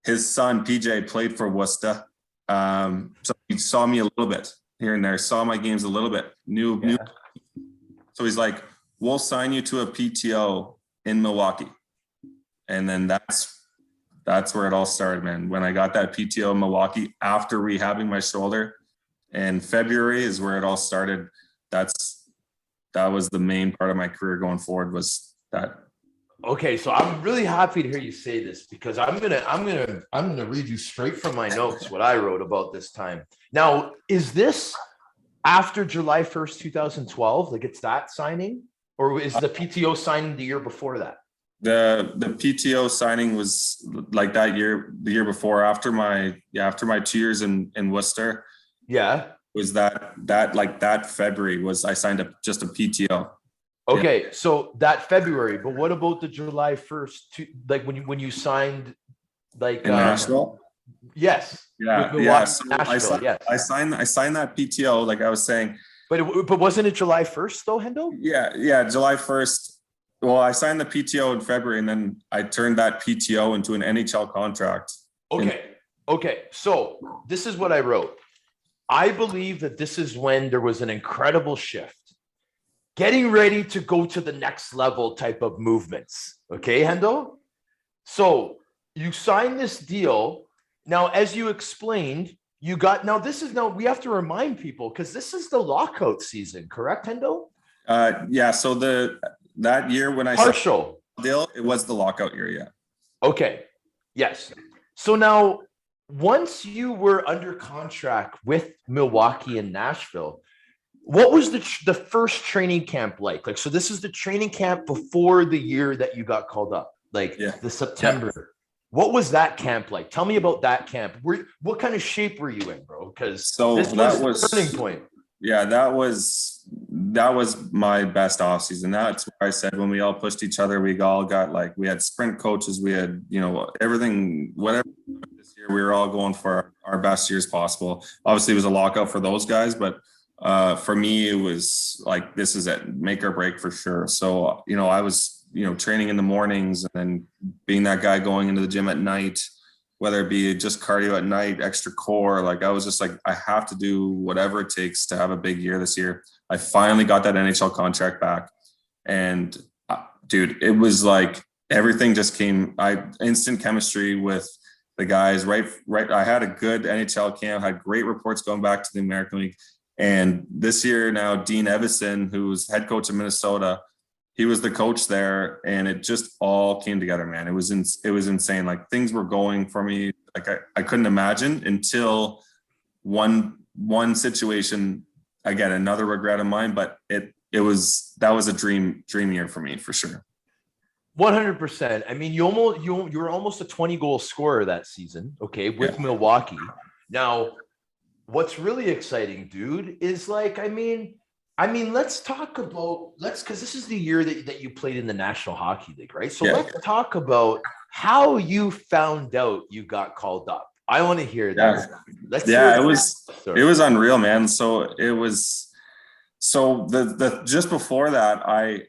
His son, PJ, played for Worcester. So he saw me a little bit here and there, saw my games a little bit, knew. So he's like, we'll sign you to a PTO in Milwaukee. And then that's where it all started, man. When I got that PTO in Milwaukee after rehabbing my shoulder in February is where it all started. That was the main part of my career going forward, was that. Okay, so I'm really happy to hear you say this, because I'm gonna read you straight from my notes what I wrote about this time. Now, is this after July 1st, 2012? Like, it's that signing, or is the PTO signing the year before that? The PTO signing was like that year, the year before, after my 2 years in Worcester. Yeah. Was that February was I signed up just a PTO. Okay, yeah. So that February, but what about the July 1st, like when you signed, like in Nashville? Yes. Yeah. So Nashville, yes. I signed that PTO, like I was saying. But wasn't it July 1st though, Hendo? Yeah, July 1st. Well, I signed the PTO in February, and then I turned that PTO into an NHL contract. Okay. So this is what I wrote. I believe that this is when there was an incredible shift. Getting ready to go to the next level type of movements. Okay, Hendo? So you signed this deal. Now, as you explained, we have to remind people, because this is the lockout season, correct, Hendo? Yeah. So that year when I signed the deal, it was the lockout year, yeah. Okay. Yes. So now, once you were under contract with Milwaukee and Nashville, what was the first training camp like? Like, so this is the training camp before the year that you got called up, the September. Yeah. What was that camp like? Tell me about that camp. What kind of shape were you in, bro? Because this was the turning point. Yeah, that was my best offseason. That's where I said, when we all pushed each other, we all got we had sprint coaches, we had, everything, whatever. This year, we were all going for our best years possible. Obviously, it was a lockout for those guys, but for me, it was like, this is it, make or break for sure. So, I was, training in the mornings and then being that guy going into the gym at night, whether it be just cardio at night, extra core. Like, I was just like, I have to do whatever it takes to have a big year this year. I finally got that NHL contract back. And dude, it was like everything just came, instant chemistry with the guys, right. I had a good NHL camp, had great reports going back to the American League. And this year now, Dean Evison, who's head coach of Minnesota, he was the coach there, and it just all came together, man. It was insane. Like, things were going for me like I couldn't imagine, until one situation. Again, another regret of mine, but that was a dream year for me, for sure. 100%. I mean, you were almost a 20-goal scorer that season, okay, with Milwaukee. Now, what's really exciting, dude, is I mean, let's talk about because this is the year that you played in the National Hockey League, right? So Yeah. let's talk about how you found out you got called up. I want to hear that. Yeah, it was unreal, man. So it was the just before that, I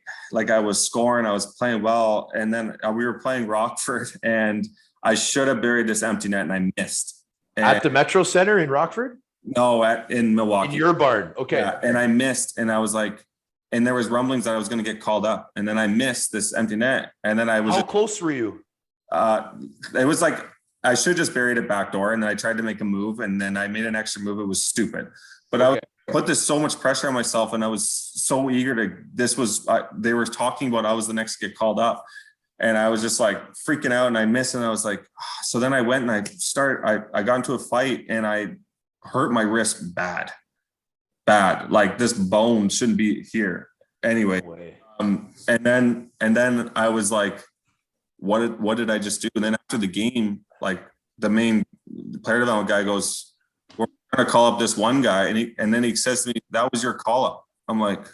was scoring, I was playing well, and then we were playing Rockford, and I should have buried this empty net, and I missed. At the Metro Center in Rockford? No, in Milwaukee. In your barn. Okay. Yeah, and I missed, and I was like, and there was rumblings that I was going to get called up, and then I missed this empty net, and then I was. How close were you? It was like I should just buried it backdoor, and then I tried to make a move, and then I made an extra move. It was stupid, but I put this so much pressure on myself, and I was so eager to. They were talking about I was the next to get called up, and I was just like freaking out, and I missed, and I was like, so then I went and I got into a fight, and I hurt my wrist bad. Like this bone shouldn't be here anyway. And then I was like, what did I just do? And then after the game, like the main player development guy goes, we're going to call up this one guy. And then he says to me, that was your call up. I'm like,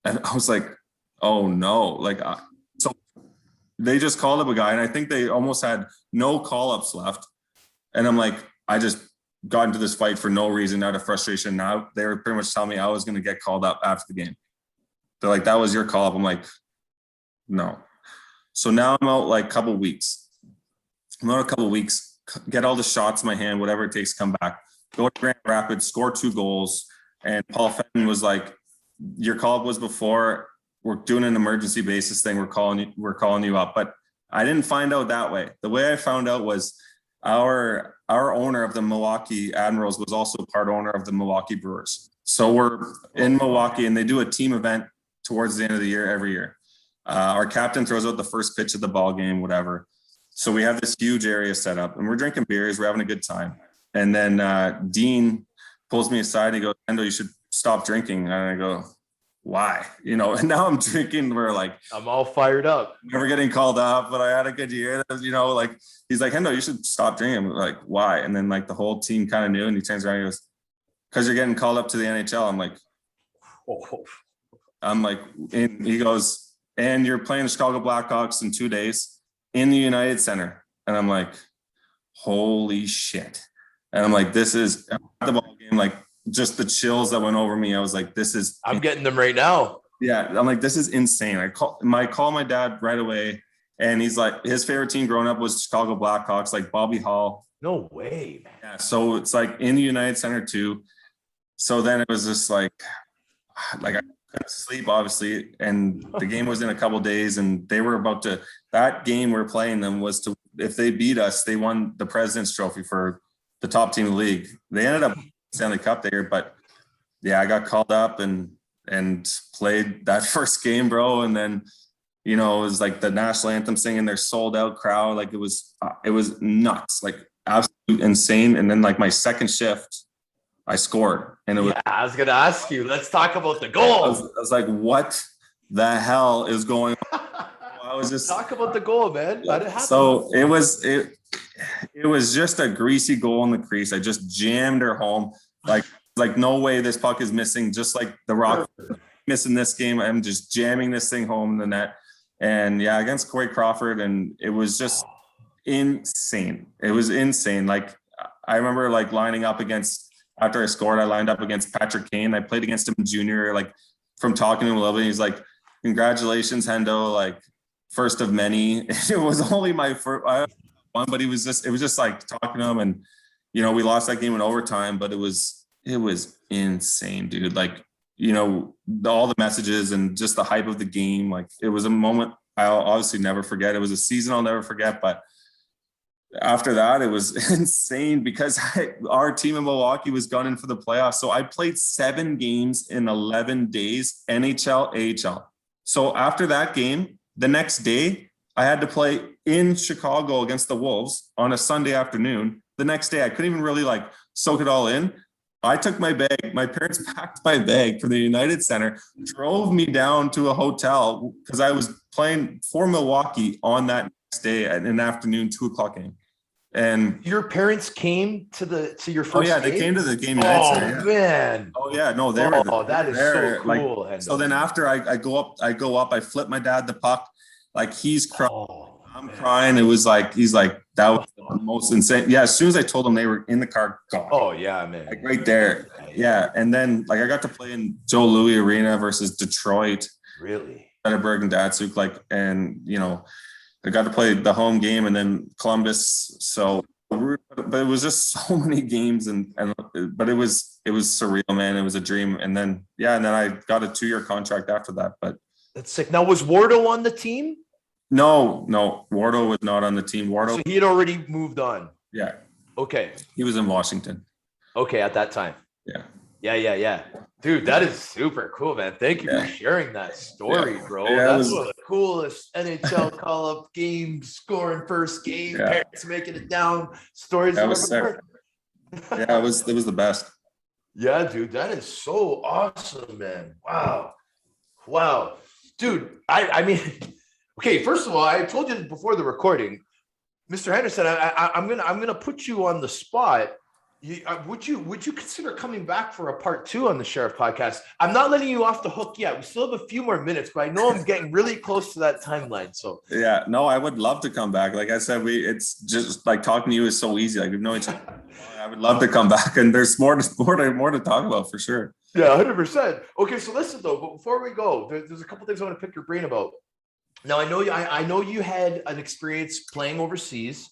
and I was like, oh no. Like, so they just called up a guy, and I think they almost had no call ups left. And I'm like, I just got into this fight for no reason out of frustration. Now they were pretty much telling me I was going to get called up after the game. They're like, that was your call up. I'm like, no. So now I'm out like a couple weeks. Get all the shots in my hand, whatever it takes to come back. Go to Grand Rapids, score 2 goals. And Paul Fenton was like, your call up was before. We're doing an emergency basis thing. We're calling you up. But I didn't find out that way. The way I found out was our owner of the Milwaukee Admirals was also part owner of the Milwaukee Brewers. So we're in Milwaukee, and they do a team event towards the end of the year every year. Our captain throws out the first pitch of the ball game, whatever. So we have this huge area set up, and we're drinking beers. We're having a good time. And then Dean pulls me aside. He goes, Hendo, you should stop drinking. And I go, why? You know, and now I'm drinking. We're like, I'm all fired up. Never getting called up, but I had a good year. You know, like he's like, Hendo, you should stop drinking. I'm like, why? And then like the whole team kind of knew, and he turns around and goes, because you're getting called up to the NHL. I'm like, and he goes, and you're playing the Chicago Blackhawks in 2 days in the United Center. And I'm like, holy shit. And I'm like, this is the ball game, like just the chills that went over me. I was like, I'm getting them right now. Yeah. I'm like, this is insane. I call my dad right away. And he's like, his favorite team growing up was Chicago Blackhawks, like Bobby Hall. No way, man. Yeah. So it's like in the United Center too. So then it was just like I couldn't sleep, obviously. And the game was in a couple of days, and they were about to, that game we're playing them was to, if they beat us, they won the President's Trophy for the top team in the league. They ended up Stanley Cup there, but yeah, I got called up and played that first game, bro. And then, you know, it was like the national anthem singing, their sold out crowd. Like it was nuts, like absolutely insane. And then like my second shift, I scored, and it was. Yeah, I was gonna ask you. Let's talk about the goal. I was like, "What the hell is going on?" I was just talk about the goal, man. So it was just a greasy goal in the crease. I just jammed her home. Like no way this puck is missing. Just like the Rock missing this game, I'm just jamming this thing home in the net. And yeah, against Corey Crawford, and it was just insane. It was insane. Like I remember like lining up against. After I scored, I lined up against Patrick Kane. I played against him junior, like from talking to him a little bit. He's like, congratulations, Hendo, like first of many. It was only my first one, but it was just like talking to him. And, you know, we lost that game in overtime, but it was insane, dude. Like, you know, all the messages and just the hype of the game. Like it was a moment I'll obviously never forget. It was a season I'll never forget, but after that, it was insane because our team in Milwaukee was gunning for the playoffs. So I played 7 games in 11 days, NHL, AHL. So after that game, the next day, I had to play in Chicago against the Wolves on a Sunday afternoon. The next day, I couldn't even really like soak it all in. I took my bag. My parents packed my bag from the United Center, drove me down to a hotel because I was playing for Milwaukee on that next day at an afternoon 2:00 game. And your parents came to your first yeah, game? they came to the game. Oh man. Oh yeah, no, they were. Oh, that is there. so cool. Like, so then after I go up, I flip my dad the puck. Like he's crying. Oh, I'm man. crying. It was like, he's like, that was the most insane. Yeah. As soon as I told him they were in the car, gone. Oh yeah, man. Like right there. Yeah. And then like I got to play in Joe Louis Arena versus Detroit. Really? Edinburgh and Datsuk, like, and you know, I got to play the home game and then Columbus. So, but it was just so many games but it was surreal, man. It was a dream. And then, and then I got a 2-year contract after that, but that's sick. Now, was Wardo on the team? No, Wardo was not on the team. So he had already moved on. Yeah. Okay. He was in Washington. Okay. At that time. Yeah. Yeah. Dude, that is super cool, man. Thank you for sharing that story, bro. That's one of the coolest NHL call-up games, scoring first game, parents making it down, stories. That was sick. Yeah, it was the best. Yeah, dude, that is so awesome, man. Wow. Dude, I mean, okay, first of all, I told you before the recording, Mr. Henderson, I'm gonna put you on the spot. Would you consider coming back for a part 2 on the Sheriff Podcast? I'm not letting you off the hook yet. We still have a few more minutes, but I know I'm getting really close to that timeline. So yeah, no, I would love to come back. Like I said, it's just like talking to you is so easy. Like we've known each other. I would love to come back, and there's more to talk about for sure. Yeah, 100%. Okay, so listen though, but before we go, there's a couple things I want to pick your brain about. Now I know you had an experience playing overseas.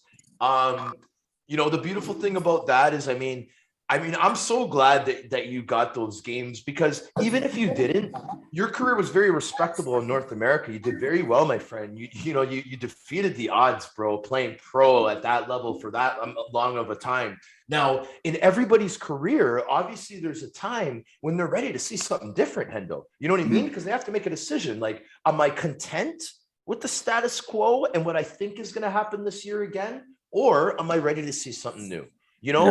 You know, the beautiful thing about that is, I mean, I'm so glad that you got those games, because even if you didn't, your career was very respectable in North America. You did very well, my friend. You defeated the odds, bro, playing pro at that level for that long of a time. Now, in everybody's career, obviously there's a time when they're ready to see something different, Hendo. You know what I mean? Because they have to make a decision. Like, am I content with the status quo and what I think is going to happen this year again? Or am I ready to see something new? You know,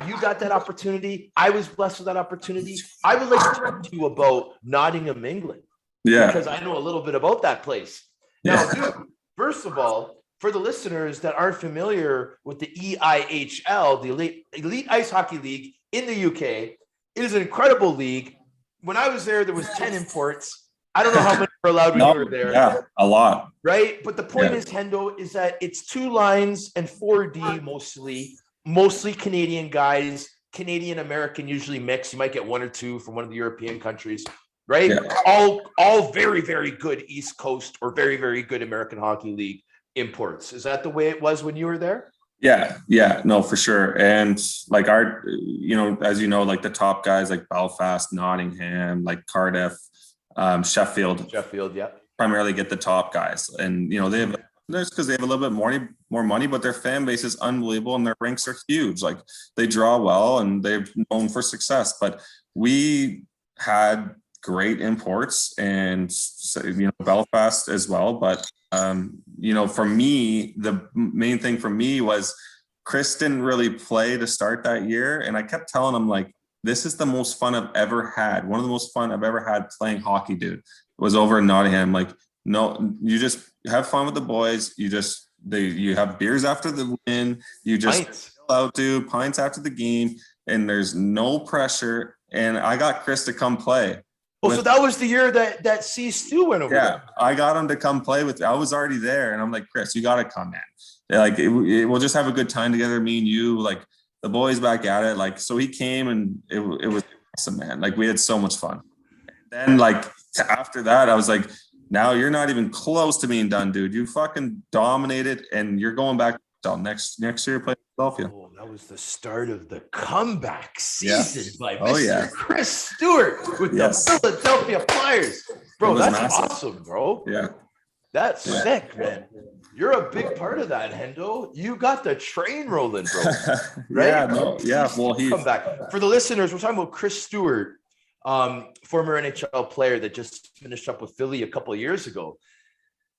you got that opportunity. I was blessed with that opportunity. I would like to talk to you about Nottingham, England. Yeah. Because I know a little bit about that place. Now, dude, first of all, for the listeners that aren't familiar with the EIHL, the Elite Ice Hockey League in the UK, it is an incredible league. When I was there was 10 imports. I don't know how many were allowed when you were there. Yeah, a lot. Right? But the point is, Hendo, is that it's 2 lines and 4D mostly Canadian guys, Canadian American usually mixed. You might get 1 or 2 from one of the European countries, right? Yeah. All very, very good East Coast or very, very good American Hockey League imports. Is that the way it was when you were there? Yeah, no, for sure. And like as you know, like the top guys like Belfast, Nottingham, like Cardiff, Sheffield, yeah, primarily get the top guys, and that's because they have a little bit more money, but their fan base is unbelievable and their rinks are huge. Like they draw well and they're known for success. But we had great imports and Belfast as well. But for me, the main thing for me was Chris didn't really play to start that year, and I kept telling him like, this is the most fun I've ever had. One of the most fun I've ever had playing hockey, dude. It was over in Nottingham. Like, no, you just have fun with the boys. You have beers after the win. You just chill out, dude. Pints after the game, and there's no pressure. And I got Chris to come play. Oh, so that was the year that C-Stu went over there. Yeah, I got him to come play with me. I was already there, and I'm like, Chris, you got to come, man. Like, we'll just have a good time together, me and you. Like, the boys back at it. Like, so he came, and it was awesome, man. Like, we had so much fun. And then, like, after that, I was like, now you're not even close to being done, dude. You fucking dominated, and you're going back next year playing Philadelphia. Oh, that was the start of the comeback season by Mr. Yeah. Chris Stewart with the Philadelphia Flyers. Bro, that's massive. awesome, bro. Yeah. That's sick, man. You're a big part of that, Hendo. You got the train rolling, bro. Right? Well, come back. For the listeners, we're talking about Chris Stewart, former NHL player that just finished up with Philly a couple of years ago.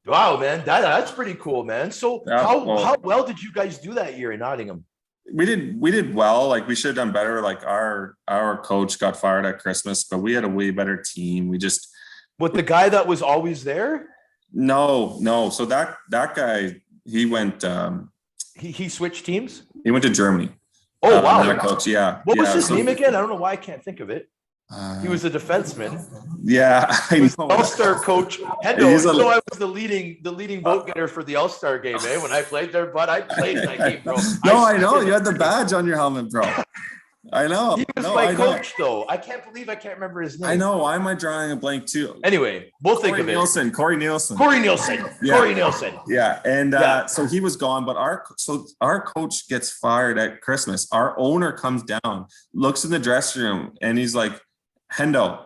Wow, man, that's pretty cool, man. So how well did you guys do that year in Nottingham? We did well. Like, we should have done better. Like, our coach got fired at Christmas, but we had a way better team. What, the guy that was always there? No. So that guy, he went He switched teams? He went to Germany. Oh, wow. Their coach, yeah. What was yeah, his so- name again? I don't know why I can't think of it. He was a defenseman. Yeah, I know. All-Star coach. Hendo, He's a- you know I was the leading vote getter for the All-Star game, eh? When I played there, but I played that game, bro. No, I know. You had the badge on your helmet, bro. I know. He was No, my I know. coach, though. I can't believe I can't remember his name. I know. Why am I drawing a blank too? Anyway, we'll think of it. Corey Nielsen. Corey Nielsen. Yeah. Corey Nielsen. Yeah, and Yeah. so he was gone, but our coach gets fired at Christmas. Our owner comes down, looks in the dressing room, and he's like, "Hendo,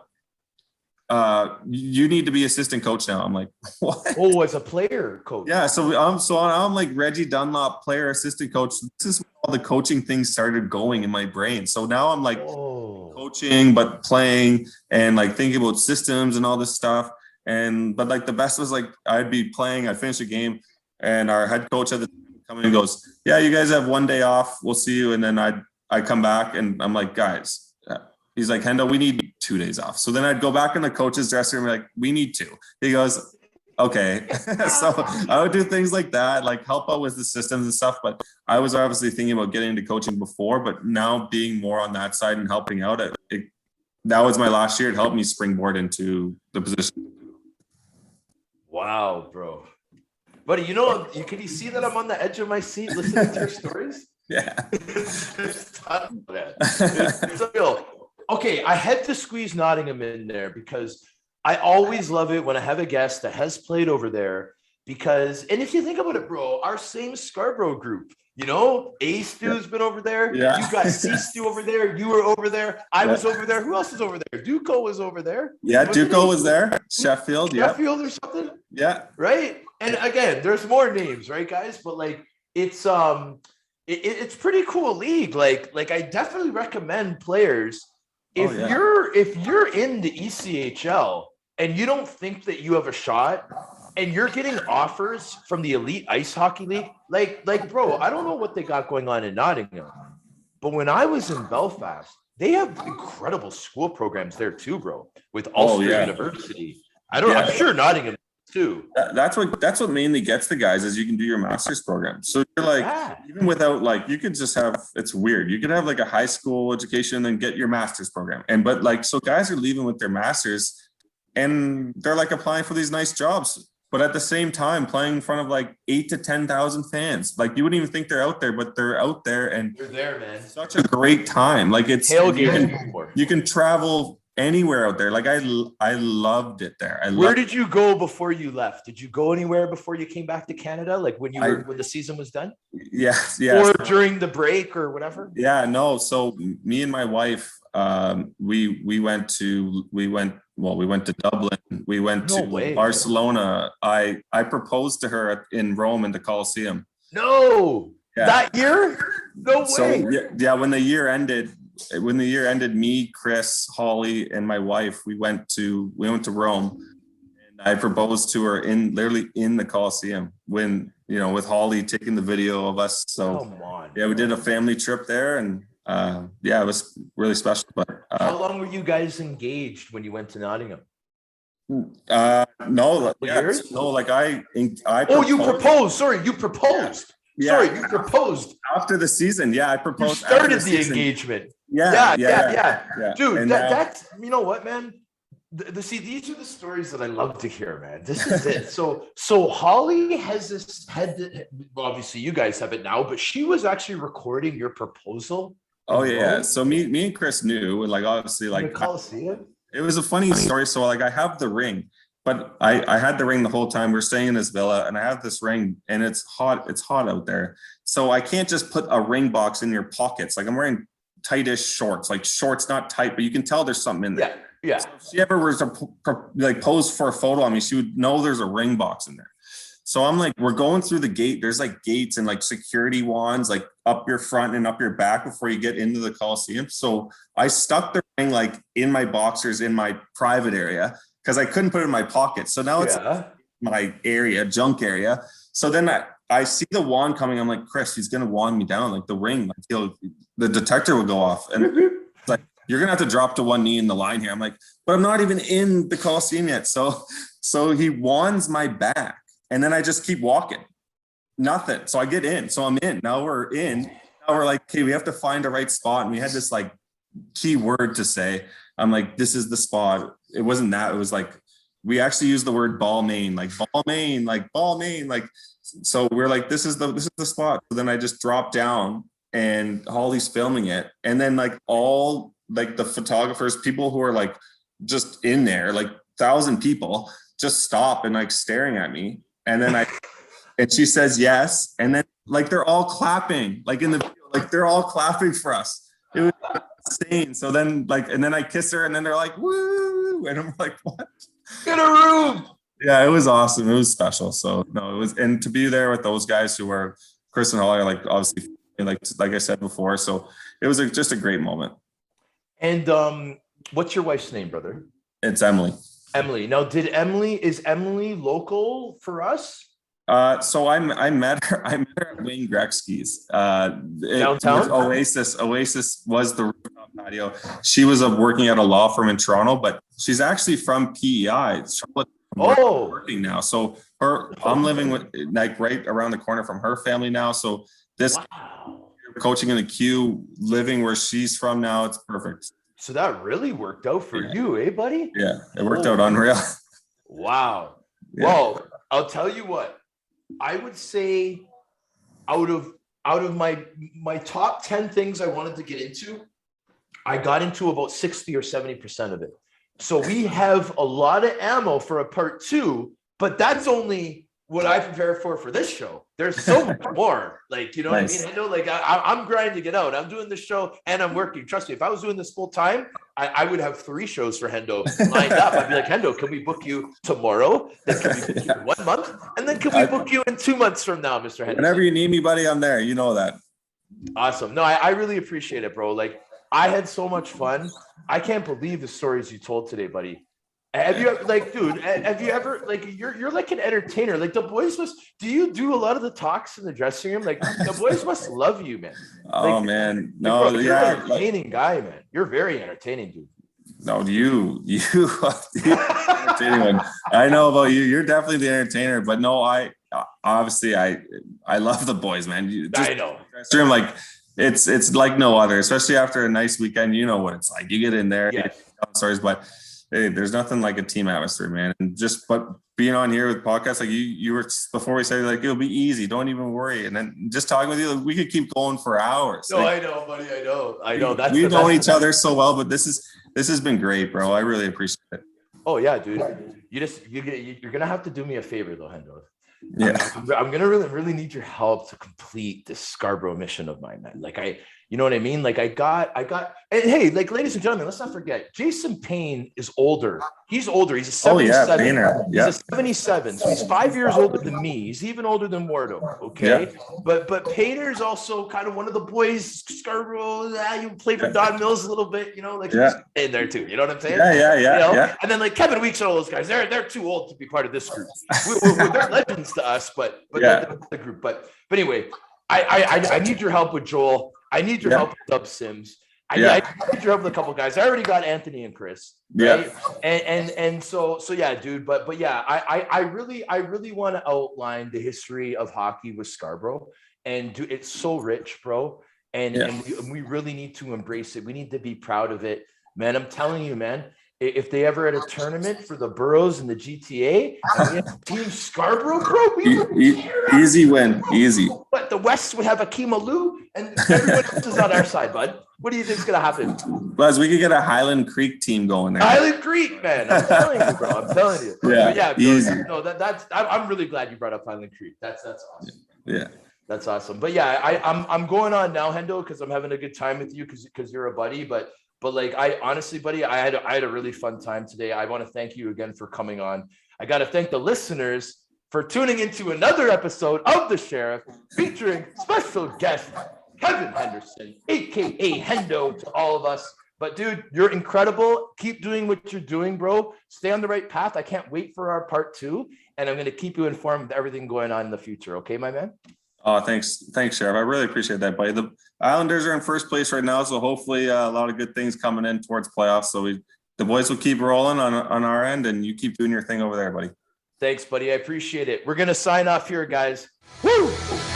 you need to be assistant coach now." I'm like, "What?" Oh, as a player coach. Yeah, so I'm like Reggie Dunlop, player assistant coach. This is where all the coaching things started going in my brain. So now I'm like coaching, but playing and like thinking about systems and all this stuff. But like the best was like I'd be playing, I'd finish a game, and our head coach at the time come in and goes, "Yeah, you guys have one day off. We'll see you." And then I come back and I'm like, "Guys." He's like, "Hendo, we need 2 days off." So then I'd go back in the coach's dressing room and like, "We need 2." He goes, "Okay." So I would do things like that, like help out with the systems and stuff. But I was obviously thinking about getting into coaching before, but now being more on that side and helping out, that was my last year. It helped me springboard into the position. Wow, bro. Buddy, can you see that I'm on the edge of my seat listening to your stories? Yeah. It's real. Okay, I had to squeeze Nottingham in there because I always love it when I have a guest that has played over there and if you think about it, bro, our same Scarborough group, A Stu's been over there. Yeah. You got C Stu over there. You were over there. I was over there. Who else was over there? Duco was over there. Yeah, Duco was there. Sheffield, yeah. Sheffield or something? Yeah. Right? And again, there's more names, right, guys? But like it's pretty cool league. Like I definitely recommend players if you're in the ECHL and you don't think that you have a shot and you're getting offers from the elite ice hockey league, like bro, I don't know what they got going on in Nottingham, but when I was in Belfast, they have incredible school programs there too, bro, with Ulster University. I'm sure Nottingham too. That's what mainly gets the guys is you can do your master's program. So you're like, even without like, you could just have, it's weird. You could have like a high school education and get your master's program. But like, so guys are leaving with their masters and they're like applying for these nice jobs, but at the same time playing in front of like 8,000 to 10,000 fans. Like you wouldn't even think they're out there, but they're out there and they're there, man. Such a great time. Like it's, you can travel anywhere out there. Like I loved it there. Where did you go before you left? Did you go anywhere before you came back to Canada? Like when the season was done? Yeah. Or during the break or whatever? Yeah, no. So me and my wife, we went to Dublin. We went to Barcelona. I proposed to her in Rome in the Colosseum. No. Yeah. That year? No way. So yeah, when the year ended, me, Chris, Holly, and my wife, we went to Rome, and I proposed to her literally in the Colosseum when, with Holly taking the video of us. So come on, yeah, we did a family trip there, and it was really special. But how long were you guys engaged when you went to Nottingham? No, years? No, like I proposed. You proposed. Sorry, you proposed. Yeah. Sorry, you proposed after the season. Yeah, I proposed. You started the engagement. Yeah. Dude, that's you know what, man. These are the stories that I love to hear, man. This is it. So Holly has obviously you guys have it now, but she was actually recording your proposal. Oh yeah. So me and Chris knew, and like obviously like it was a funny story. So like I have the ring. But I had the ring the whole time. We're staying in this villa and I have this ring and it's hot out there. So I can't just put a ring box in your pockets. Like I'm wearing tightish shorts, like shorts, not tight, but you can tell there's something in there. Yeah. So if she ever was to pose for a photo on me, she would know there's a ring box in there. So I'm like, we're going through the gate. There's like gates and like security wands, like up your front and up your back before you get into the Coliseum. So I stuck the ring like in my boxers in my private area, because I couldn't put it in my pocket. So now it's my area, junk area. So then I see the wand coming. I'm like, Chris, he's going to wand me down, like the ring. Like the detector would go off. And it's like, you're going to have to drop to one knee in the line here. I'm like, but I'm not even in the Coliseum yet. So he wands my back. And then I just keep walking. nothing. So I get in. So I'm in. Now we're in. Now we're like, okay, we have to find the right spot. And we had this like key word to say. I'm like, this is the spot. It wasn't that. It was like, we actually used the word ball main, like ball main, like ball main, like, so we're like, this is the spot. So then I just dropped down and Holly's filming it. And then like all like the photographers, people who are like just in there, like 1,000 people just stop and like staring at me. And then and she says yes. And then like, they're all clapping, like in the video, like they're all clapping for us. It was insane. So then like, and then I kiss her and then they're like, woo. And I'm like, what? In a room. Yeah, it was awesome. It was special. So no, it was, and to be there with those guys who were Chris and Holly, like obviously, like I said before. So it was just a great moment. And what's your wife's name, brother? It's Emily. Emily. Now, is Emily local for us? So I met her at Wayne Gretzky's. Downtown? Oasis was the rooftop patio. She was working at a law firm in Toronto, but she's actually from PEI. Charlotte. Working now. So I'm living with like right around the corner from her family now. So this coaching in the queue, living where she's from now, it's perfect. So that really worked out for you, eh, buddy? Yeah, it worked out unreal. Wow. Yeah. Well, I'll tell you what, I would say out of my top 10 things I wanted to get into, I got into about 60 or 70% of it. So we have a lot of ammo for a part 2, but that's only what I prepared for this show. There's so much more. Like, you know Nice. what I mean? I know, like I'm grinding it out. I'm doing the show and I'm working. Trust me, if I was doing this full time, I would have 3 shows for Hendo lined up. I'd be like, Hendo, can we book you tomorrow? Then can we book you in 1 month? And then can we book you in 2 months from now, Mr. Henderson? Whenever you need me, buddy, I'm there. You know that. Awesome. No, I really appreciate it, bro. Like, I had so much fun. I can't believe the stories you told today, buddy. Have you like, dude, have you ever like you're like an entertainer? Like the boys do you do a lot of the talks in the dressing room? Like the boys must love you, man. Oh like, man. No, like, bro, you're yeah. an entertaining guy, man. You're very entertaining, dude. No, you entertaining one. I know about you. You're definitely the entertainer, but no, I love the boys, man. I know. Dressing room, like it's like no other, especially after a nice weekend. You know what it's like. You get in there, you tell stories, but hey, there's nothing like a team atmosphere, man. And but being on here with podcasts, like you were before we said, like it'll be easy, don't even worry. And then just talking with you, like, we could keep going for hours. No, like, I know, buddy. I know. That's we know each other so well, but this has been great, bro. I really appreciate it. Oh yeah, dude. You're gonna have to do me a favor though, Hendo. Yeah, I'm gonna really need your help to complete this Scarborough mission of mine, man. Like you know what I mean? Like I got, and hey, like ladies and gentlemen, let's not forget, Jason Payne is older. He's older. He's a 77. Painter. Yeah. He's a 77. So he's 5 years older than me. He's even older than Wardo. Okay. Yeah. But Painter's also kind of one of the boys, Scarborough. You play for Don Mills a little bit, you know, like he's in there too. You know what I'm saying? Yeah. You know? And then like Kevin Weeks and all those guys, they're too old to be part of this group. They're legends to us, but they're the group. But anyway, I need your help with Joel. I need your help with Dub Sims. I need your help with a couple guys. I already got Anthony and Chris. Right? Yeah. And so yeah, dude. But yeah, I really want to outline the history of hockey with Scarborough. And dude, it's so rich, bro. And we really need to embrace it. We need to be proud of it. Man, I'm telling you, man. If they ever had a tournament for the boroughs and the GTA, and we had Team Scarborough, bro, easy win, easy. But the West would have Akeem Alou, and everyone else is on our side, bud. What do you think's gonna happen? Buzz, we could get a Highland Creek team going there. Highland Creek, man. I'm telling you, bro. I'm telling you. Yeah, bro, easy. No, I'm really glad you brought up Highland Creek. That's awesome. Yeah. That's awesome. But yeah, I'm going on now, Hendo, because I'm having a good time with you because you're a buddy. But like, I honestly, buddy, I had a really fun time today. I want to thank you again for coming on. I got to thank the listeners for tuning into another episode of The Sheriff featuring special guest Kevin Henderson, aka Hendo, to all of us. But dude, you're incredible. Keep doing what you're doing, bro. Stay on the right path. I can't wait for our part 2, and I'm going to keep you informed of everything going on in the future. Okay, my man? Oh, thanks, Sheriff. I really appreciate that, buddy. The Islanders are in first place right now, so hopefully a lot of good things coming in towards playoffs. So the boys will keep rolling on our end, and you keep doing your thing over there, buddy. Thanks, buddy. I appreciate it. We're going to sign off here, guys. Woo!